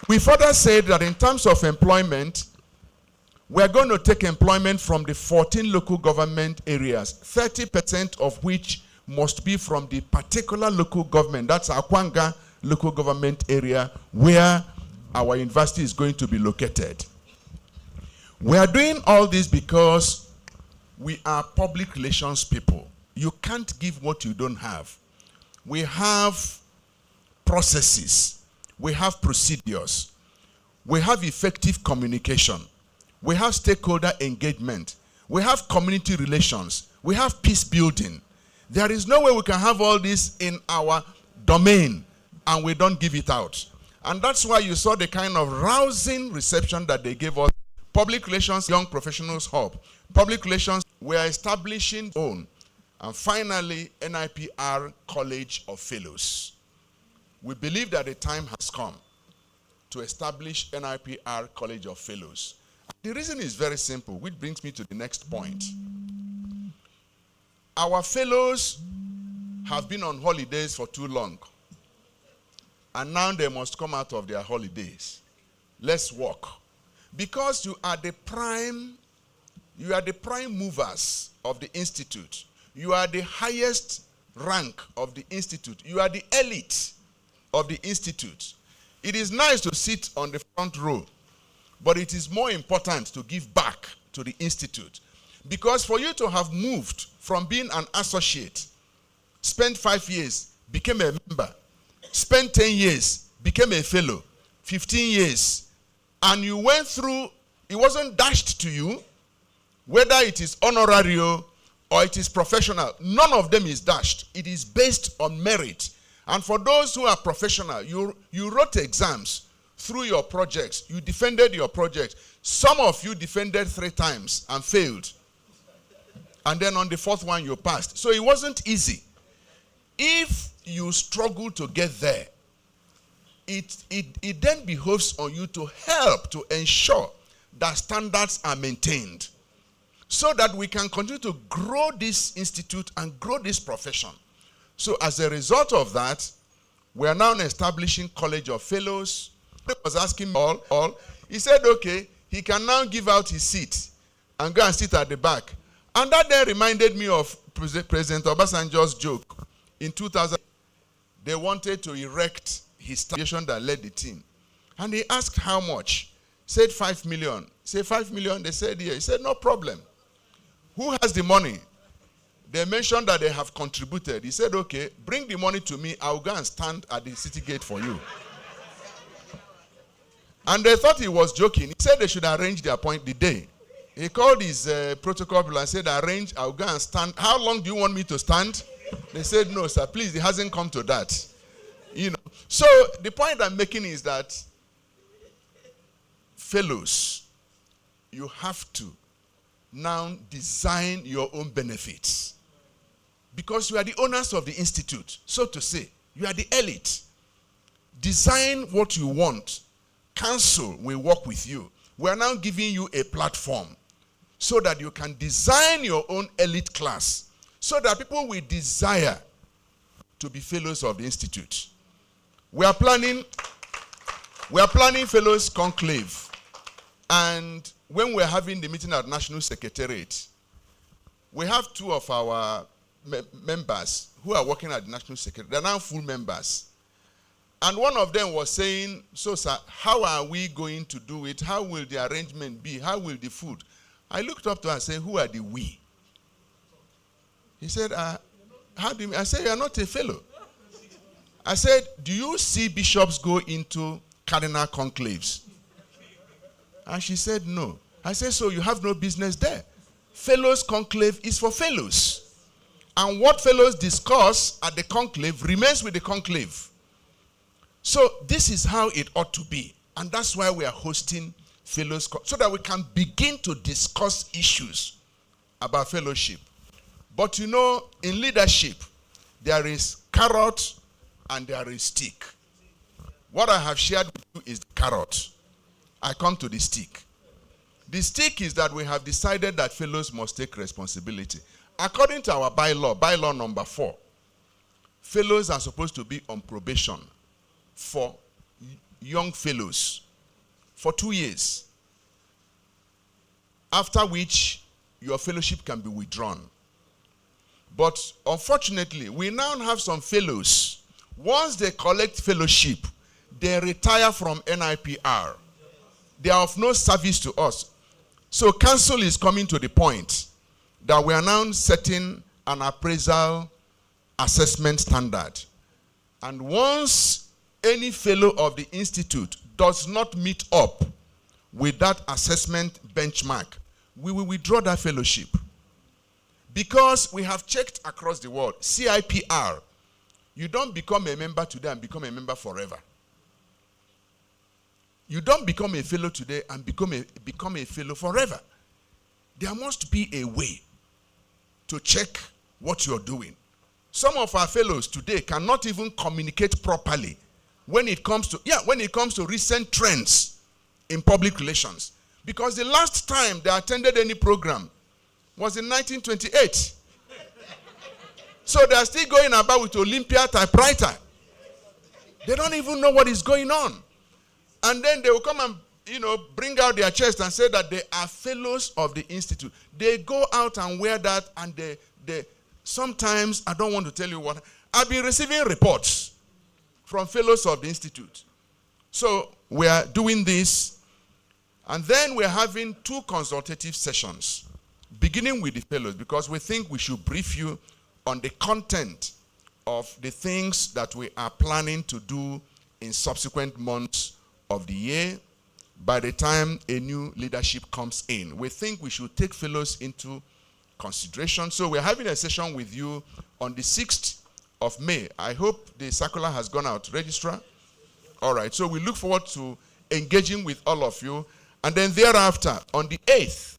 We further said that in terms of employment, we're going to take employment from the 14 local government areas, 30% of which must be from the particular local government. That's Akwanga local government area where our university is going to be located. We are doing all this because we are public relations people. You can't give what you don't have. We have processes. We have procedures. We have effective communication. We have stakeholder engagement. We have community relations. We have peace building. There is no way we can have all this in our domain and we don't give it out. And that's why you saw the kind of rousing reception that they gave us. Public relations, young professionals hub. Public relations, we are establishing own. And finally, NIPR College of Fellows. We believe that the time has come to establish NIPR College of Fellows. The reason is very simple, which brings me to the next point. Our fellows have been on holidays for too long. And now they must come out of their holidays. Let's work. Because you are the prime movers of the institute. You are the highest rank of the institute. You are the elite of the institute. It is nice to sit on the front row, but it is more important to give back to the institute. Because for you to have moved from being an associate, spent 5 years, became a member, spent 10 years, became a fellow, 15 years, and you went through, it wasn't dashed to you, whether it is honorario or it is professional, none of them is dashed. It is based on merit. And for those who are professional, you wrote exams through your projects. You defended your project. Some of you defended 3 times and failed. And then on the 4th one, you passed. So it wasn't easy. If you struggle to get there, it then behoves on you to help to ensure that standards are maintained so that we can continue to grow this institute and grow this profession. So as a result of that, we are now establishing College of Fellows. He was asking all. He said, okay, he can now give out his seat and go and sit at the back. And that then reminded me of President Obasanjo's joke. In 2000, they wanted to erect his station that led the team. And he asked how much. Said 5 million. Say 5 million, they said yeah. He said, no problem. Who has the money? They mentioned that they have contributed. He said, okay, bring the money to me. I'll go and stand at the city gate for you. And they thought he was joking. He said they should arrange the day. He called his protocol people and said, arrange, I'll go and stand. How long do you want me to stand? They said, no, sir, please, it hasn't come to that. You know. So the point I'm making is that fellows, you have to now design your own benefits. Because you are the owners of the institute, so to say. You are the elite. Design what you want. Council will work with you. We are now giving you a platform so that you can design your own elite class, so that people will desire to be fellows of the Institute. We are planning fellows conclave. And when we're having the meeting at National Secretariat, we have two of our members who are working at the National Secretariat. They're now full members. And one of them was saying, so sir, how are we going to do it? How will the arrangement be? How will the food? I looked up to her and said, who are the we? He said, how do you mean? I said, you are not a fellow. I said, do you see bishops go into cardinal conclaves? And she said, no. I said, so you have no business there. Fellows conclave is for fellows. And what fellows discuss at the conclave remains with the conclave. So this is how it ought to be. And that's why we are hosting fellows, so that we can begin to discuss issues about fellowship. But you know, in leadership, there is carrot and there is stick. What I have shared with you is the carrot. I come to the stick. The stick is that we have decided that fellows must take responsibility. According to our bylaw number 4, fellows are supposed to be on probation for young fellows for 2 years, after which your fellowship can be withdrawn. But unfortunately, we now have some fellows, once they collect fellowship, they retire from NIPR. They are of no service to us. So council is coming to the point that we are now setting an appraisal assessment standard. And once any fellow of the institute does not meet up with that assessment benchmark, we will withdraw that fellowship. Because we have checked across the world, CIPR, you don't become a member today and become a member forever. You don't become a fellow today and become a fellow forever. There must be a way to check what you're doing. Some of our fellows today cannot even communicate properly when it comes to recent trends in public relations. Because the last time they attended any program was in 1928. So they are still going about with Olympia typewriter. They don't even know what is going on. And then they will come and bring out their chest and say that they are fellows of the institute. They go out and wear that, and they sometimes, I don't want to tell you what, I've been receiving reports from fellows of the institute. So we are doing this, and then we're having 2 consultative sessions, beginning with the fellows, because we think we should brief you on the content of the things that we are planning to do in subsequent months of the year. By the time a new leadership comes in, we think we should take fellows into consideration. So we're having a session with you on the 6th of May. I hope the circular has gone out. Registrar? All right. So we look forward to engaging with all of you. And then thereafter, on the 8th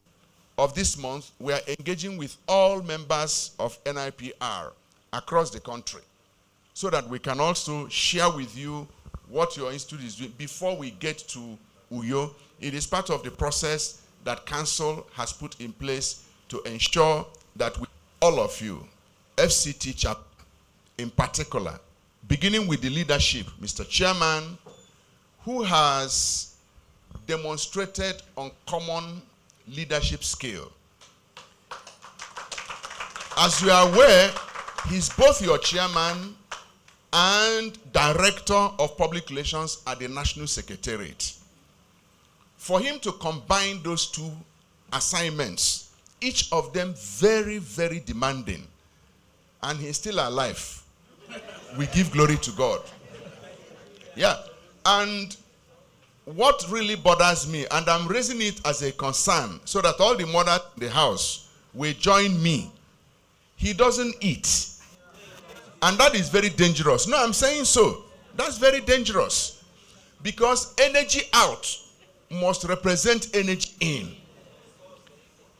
of this month, we are engaging with all members of NIPR across the country, so that we can also share with you what your institute is doing before we get to Uyo. It is part of the process that council has put in place to ensure that all of you, FCT chapter in particular, beginning with the leadership, Mr. Chairman, who has demonstrated uncommon leadership skill. As you are aware, he's both your chairman and director of public relations at the National Secretariat. For him to combine those 2 assignments, each of them very, very demanding, and he's still alive, we give glory to God. Yeah. And what really bothers me, and I'm raising it as a concern so that all the mothers in the house will join me, he doesn't eat. And that is very dangerous. No, I'm saying so. That's very dangerous. Because energy out must represent energy in.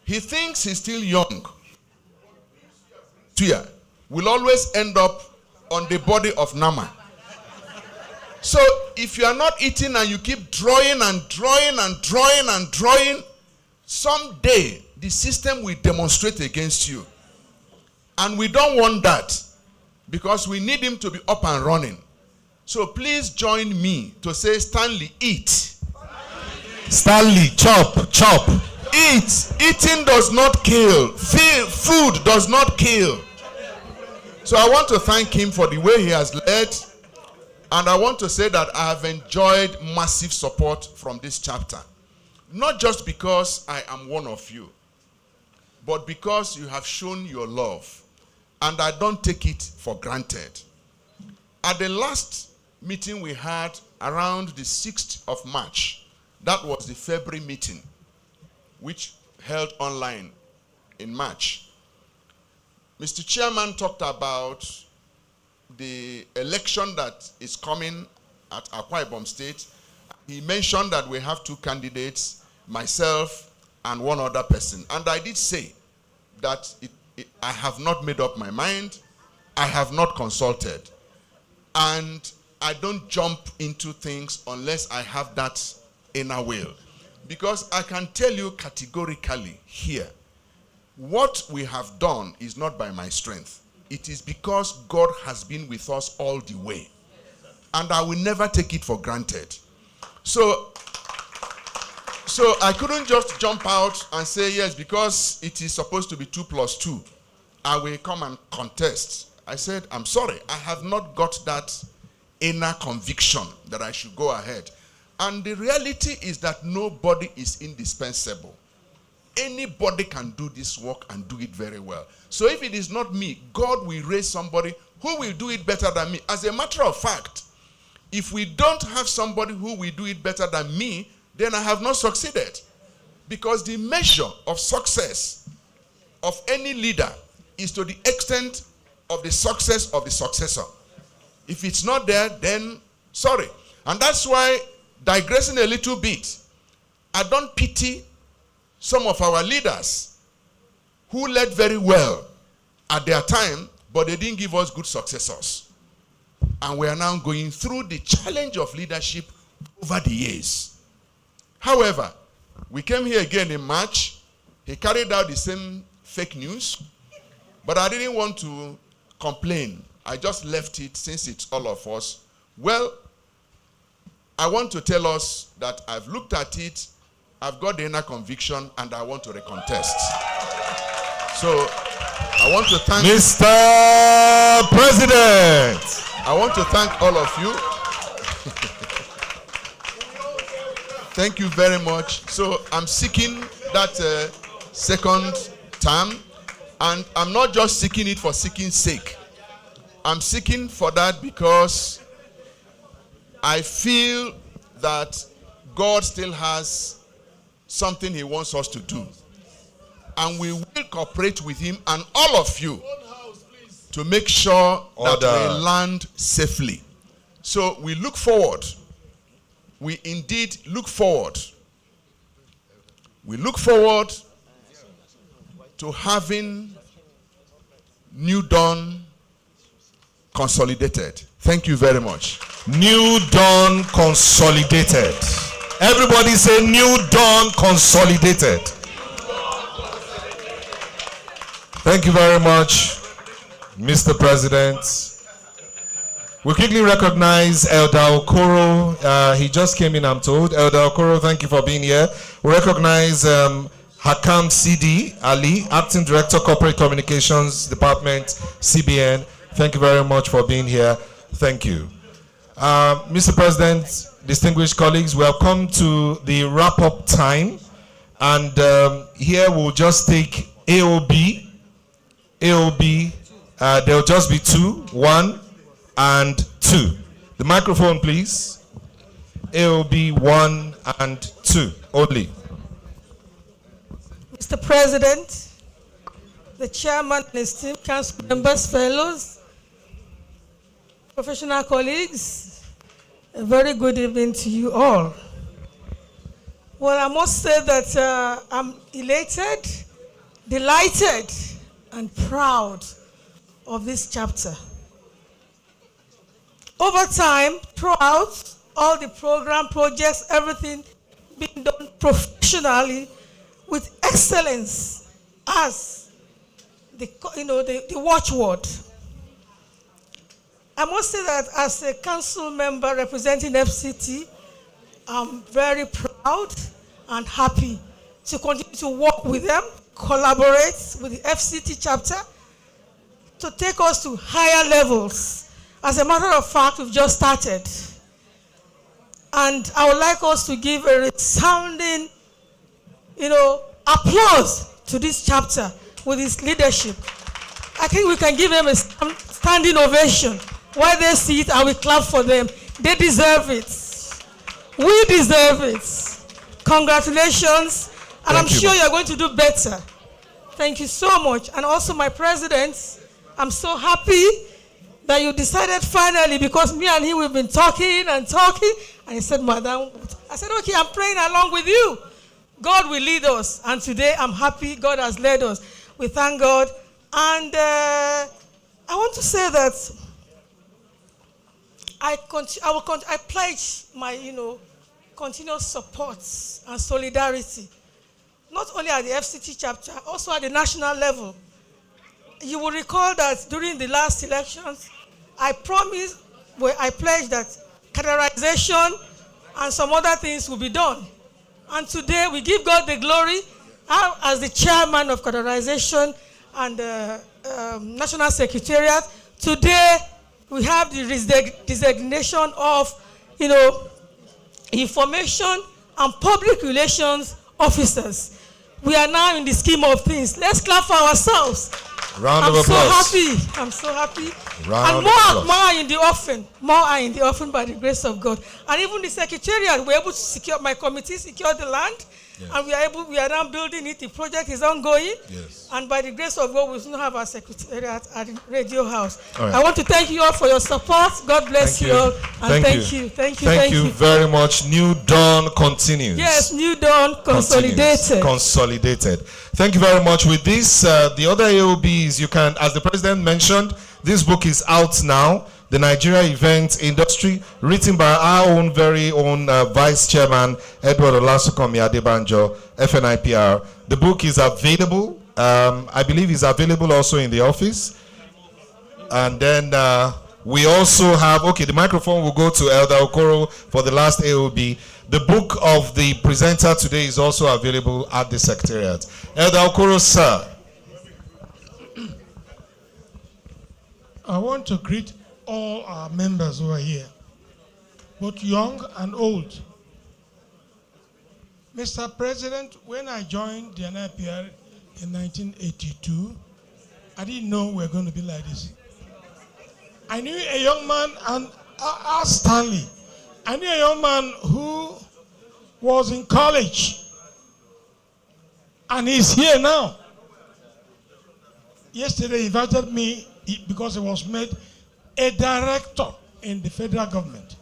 He thinks he's still young. Tuya will always end up on the body of Nama. So if you are not eating and you keep drawing and drawing and drawing and drawing, someday the system will demonstrate against you. And we don't want that. because we need him to be up and running. So please join me to say, Stanley, eat. Stanley, chop, chop. Eat. Eating does not kill. Food does not kill. So I want to thank him for the way he has led. And I want to say that I have enjoyed massive support from this chapter. Not just because I am one of you, but because you have shown your love. And I don't take it for granted. At the last meeting we had around the 6th of March, that was the February meeting, which held online in March. Mr. Chairman talked about the election that is coming at Akwa Ibom State. He mentioned that we have 2 candidates, myself and one other person. And I did say that I have not made up my mind. I have not consulted. And I don't jump into things unless I have that inner will. Because I can tell you categorically here, what we have done is not by my strength. It is because God has been with us all the way. And I will never take it for granted. So I couldn't just jump out and say, yes, because it is supposed to be 2 plus 2, I will come and contest. I said, I'm sorry, I have not got that inner conviction that I should go ahead. And the reality is that nobody is indispensable. Anybody can do this work and do it very well. So if it is not me, God will raise somebody who will do it better than me. As a matter of fact, if we don't have somebody who will do it better than me, then I have not succeeded. Because the measure of success of any leader is to the extent of the success of the successor. If it's not there, then sorry. And that's why, digressing a little bit, I don't pity some of our leaders who led very well at their time, but they didn't give us good successors. And we are now going through the challenge of leadership over the years. However, we came here again in March. He carried out the same fake news, but I didn't want to complain. I just left it since it's all of us. Well, I want to tell us that I've looked at it, I've got the inner conviction, and I want to recontest. So, I want to thank Mr. President. I want to thank all of you. Thank you very much. So, I'm seeking that second term, and I'm not just seeking it for seeking sake. I'm seeking for that because I feel that God still has something he wants us to do. And we will cooperate with him and all of you to make sure that we land safely. So we look forward. We indeed look forward. We look forward to having New Dawn consolidated. Thank you very much. New Dawn consolidated. Everybody say New Dawn consolidated. Thank you very much, Mr. President. We quickly recognize Elder Okoro. He just came in, I'm told. Elder Okoro, thank you for being here. We recognize Hakam CD Ali, Acting Director, Corporate Communications Department, CBN. Thank you very much for being here. Thank you. Mr. President, distinguished colleagues, we have come to the wrap-up time. And here we'll just take AOB. There'll just be 2, 1 and 2. The microphone, please. AOB 1 and 2 only. Mr. President, the chairman, esteemed council members, fellows, professional colleagues, a very good evening to you all. Well, I must say that I'm elated, delighted, and proud of this chapter. Over time, throughout all the program, projects, everything being done professionally with excellence as the watchword. I must say that as a council member representing FCT, I'm very proud and happy to continue to work with them, collaborate with the FCT chapter to take us to higher levels. As a matter of fact, we've just started. And I would like us to give a resounding, applause to this chapter with its leadership. I think we can give them a standing ovation while they see it and we clap for them. They deserve it. We deserve it. Congratulations. And I'm sure you're going to do better. Thank you so much. And also my president, I'm so happy that you decided finally, because me and him, we've been talking and talking. And he said, Madam, I said, okay, I'm praying along with you. God will lead us. And today I'm happy God has led us. We thank God. And I want to say that I pledge my, continuous support and solidarity, not only at the FCT chapter, also at the national level. You will recall that during the last elections, I pledged that categorization and some other things will be done. And today we give God the glory. As the chairman of categorization and National Secretariat, today we have the designation of, information and public relations officers. We are now in the scheme of things. Let's clap for ourselves. Round of applause. I'm so happy. Round and more are in the offering. More are in the offering by the grace of God. And even the secretariat, we're able to secure, my committee secure the land. Yes. And we are now building it. The project is ongoing. Yes. And by the grace of God, we soon have our secretariat at the Radio House. Right. I want to thank you all for your support. God bless you all. And thank you. Thank you very much. New Dawn continues. Yes, New Dawn consolidated. Consolidated. Thank you very much. With this, the other AOBs, you can, as the president mentioned, this book is out now. The Nigeria Event Industry, written by our very own Vice Chairman, Edward Olasukomi Adebanjo, FNIPR. The book is available. I believe it's available also in the office. And then we also have, the microphone will go to Elder Okoro for the last AOB. The book of the presenter today is also available at the Secretariat. Elder Okoro, sir. I want to greet all our members who are here, both young and old. Mr. President, when I joined the NIPR in 1982, I didn't know we were going to be like this. I knew a young man, and asked Stanley, I knew a young man who was in college, and he's here now. Yesterday he invited me because he was made a director in the federal government.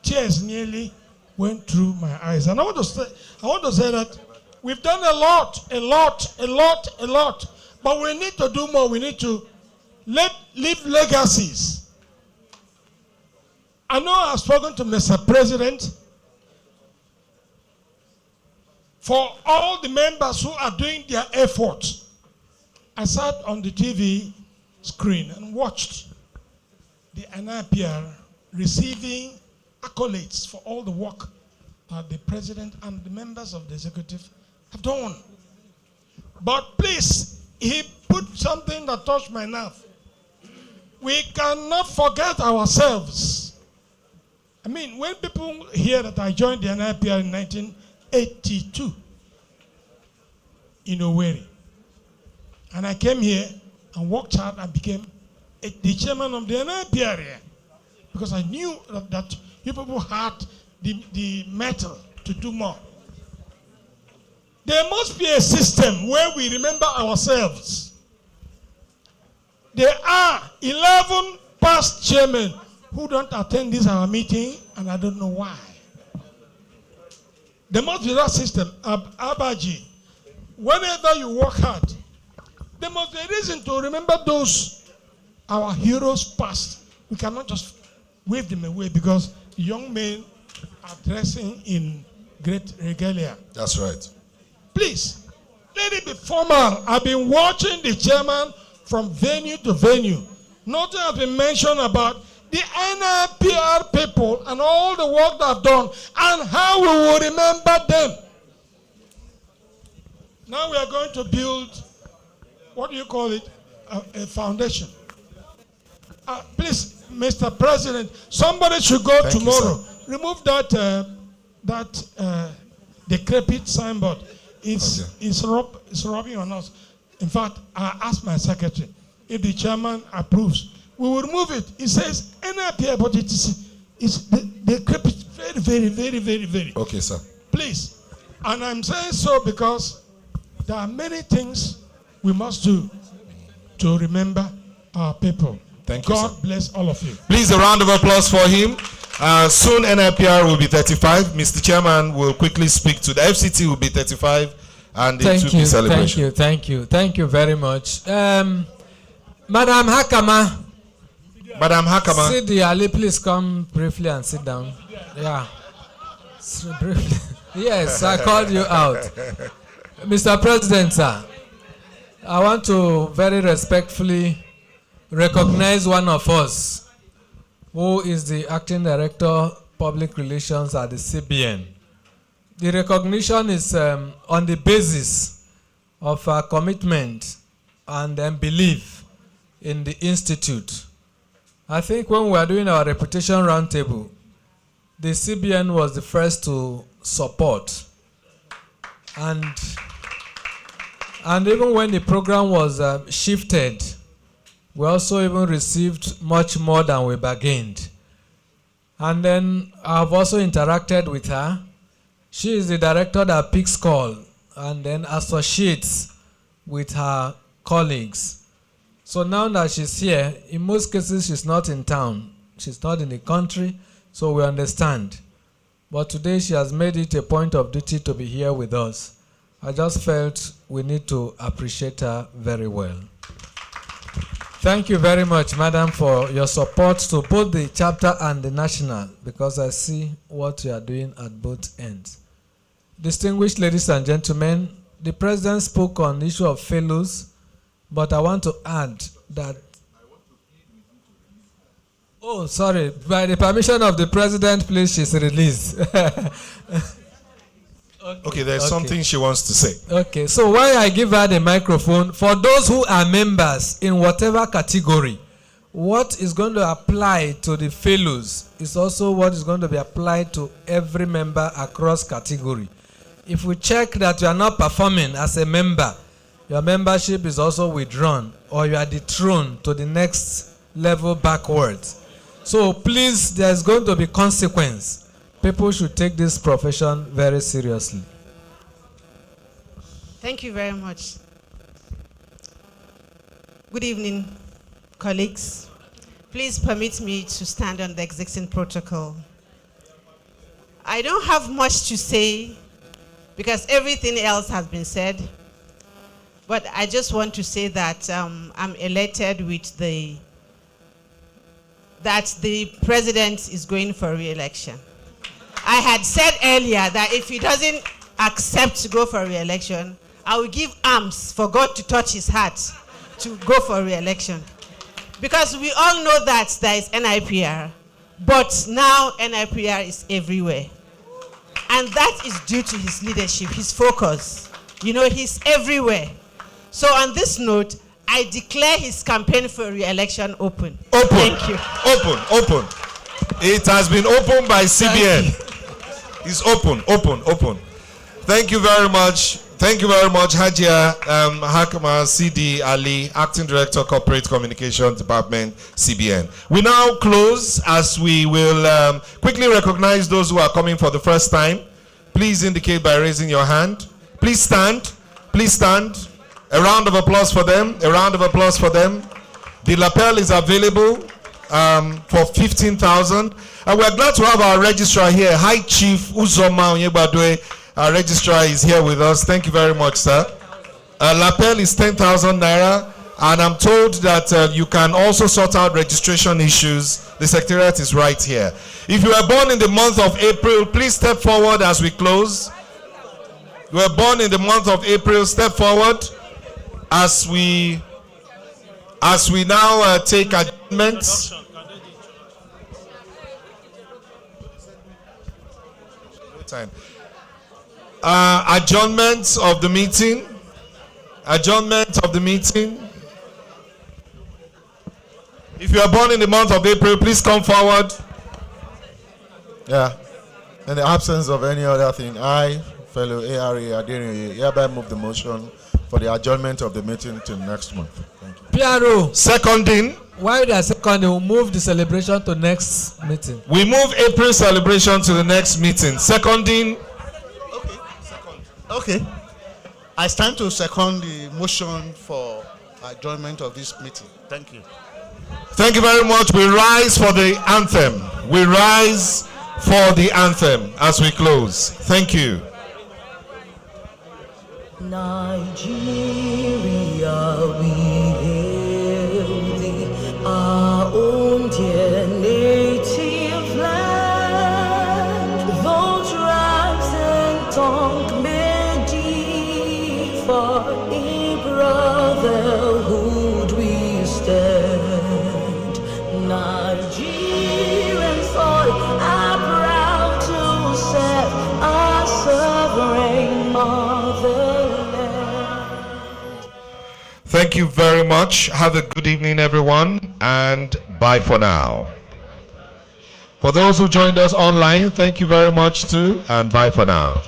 Tears nearly went through my eyes. And I want to say that we've done a lot. But we need to do more. We need to leave legacies. I know I've spoken to Mr. President for all the members who are doing their efforts. I sat on the TV screen and watched the NIPR receiving accolades for all the work that the president and the members of the executive have done. But please, he put something that touched my nerve. We cannot forget ourselves. I mean, when people hear that I joined the NIPR in 1982 in Owerri, and I came here and worked hard and became the chairman of the NIPR here, because I knew that you people had the metal to do more. There must be a system where we remember ourselves. There are 11 past chairmen who don't attend this our meeting, and I don't know why. There must be that system. Abaji, whenever you work hard, there must be a reason to remember those, our heroes past. We cannot just wave them away because young men are dressing in great regalia. That's right. Please, let it be formal. I've been watching the chairman from venue to venue. Nothing has been mentioned about the NIPR people and all the work they've done and how we will remember them. Now we are going to build, what do you call it, a foundation. Please, Mr. President, somebody should go Thank tomorrow. you, remove that decrepit signboard. It's rubbing on us. In fact, I asked my secretary if the chairman approves. We will remove it. It says NIPR, but it's decrepit. Very, very, very, very, very. Okay, sir. Please. And I'm saying so because there are many things we must do to remember our people. Thank you, God sir. bless all of you. Please, a round of applause for him. Soon NIPR will be 35. Mr. Chairman will quickly speak to the FCT will be 35 and it will be celebration. Thank you very much. Madam Hakama. Madam Hakama. Sidi Ali, please come briefly and sit down. Yeah. Briefly. Yes, I called you out. Mr. President, sir, I want to very respectfully recognize one of us who is the Acting Director Public Relations at the CBN. The recognition is on the basis of our commitment and belief in the Institute. I think when we were doing our reputation roundtable, the CBN was the first to support. And even when the program was shifted, we also even received much more than we bargained. And then I've also interacted with her. She is the director that picks call and then associates with her colleagues. So now that she's here, in most cases she's not in town. She's not in the country, so we understand. But today she has made it a point of duty to be here with us. I just felt we need to appreciate her very well. Thank you very much, Madam, for your support to both the chapter and the national, because I see what you are doing at both ends. Distinguished ladies and gentlemen, the President spoke on the issue of fellows, but I want to add that, oh, sorry, by the permission of the President, please, she's released. Okay, there's something she wants to say. Okay, so while I give her the microphone, for those who are members in whatever category, what is going to apply to the fellows is also what is going to be applied to every member across category. If we check that you are not performing as a member, your membership is also withdrawn or you are dethroned to the next level backwards. So please, there's going to be consequence. People should take this profession very seriously. Thank you very much. Good evening, colleagues. Please permit me to stand on the existing protocol. I don't have much to say because everything else has been said, but I just want to say that I'm elated with that the president is going for re-election. I had said earlier that if he doesn't accept to go for re-election, I will give arms for God to touch his heart to go for re-election. Because we all know that there is NIPR, but now NIPR is everywhere. And that is due to his leadership, his focus. You know, he's everywhere. So on this note, I declare his campaign for re-election open. Open. Thank you. Open. It has been opened by CBN. It's open. Thank you very much. Thank you very much, Hajia Hakama CD Ali, Acting Director, Corporate Communications Department, CBN. We now close as we will quickly recognize those who are coming for the first time. Please indicate by raising your hand. Please stand. A round of applause for them. The lapel is available for 15,000. And we're glad to have our registrar here, High Chief Uzoma Onyebadwe. Our registrar is here with us. Thank you very much, sir. Lapel is 10,000 naira. And I'm told that you can also sort out registration issues. The secretariat is right here. If you were born in the month of April, please step forward as we close. You were born in the month of April, step forward as we As we now take adjournments. Adjournment of the meeting. Adjournment of the meeting. If you are born in the month of April, please come forward. Yeah. In the absence of any other thing, I, fellow ARA Adeniyi, hereby move the motion for the adjournment of the meeting till next month. Thank you. PRO. Seconding. While they are seconding, we'll move the celebration to next meeting. We move April celebration to the next meeting. Seconding. Okay. Second. Okay. I stand to second the motion for adjournment of this meeting. Thank you. Thank you very much. We rise for the anthem. We rise for the anthem as we close. Thank you. Nigeria, we hail thee, our own dear native land. Though tribes and tongue may differ, in brotherhood we stand. Nigerians all are proud to serve our sovereign motherland. Thank you very much. Have a good evening, everyone, and bye for now. For those who joined us online, thank you very much too, and bye for now.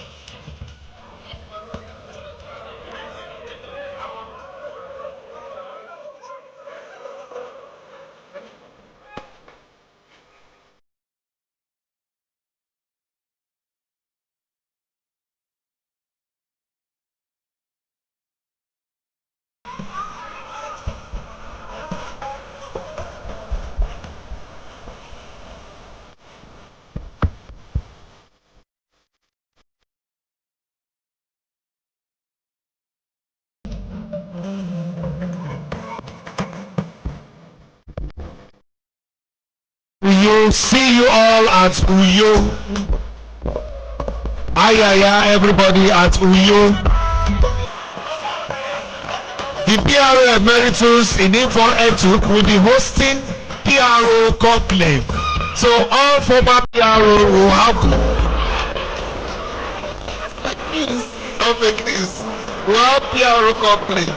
Uyo, see you all at Uyo. Ayaya, everybody at Uyo. The PRO Emeritus in Info Etuk will be hosting PRO conclave. So all former PRO will have don't make this. We'll have PRO conclave.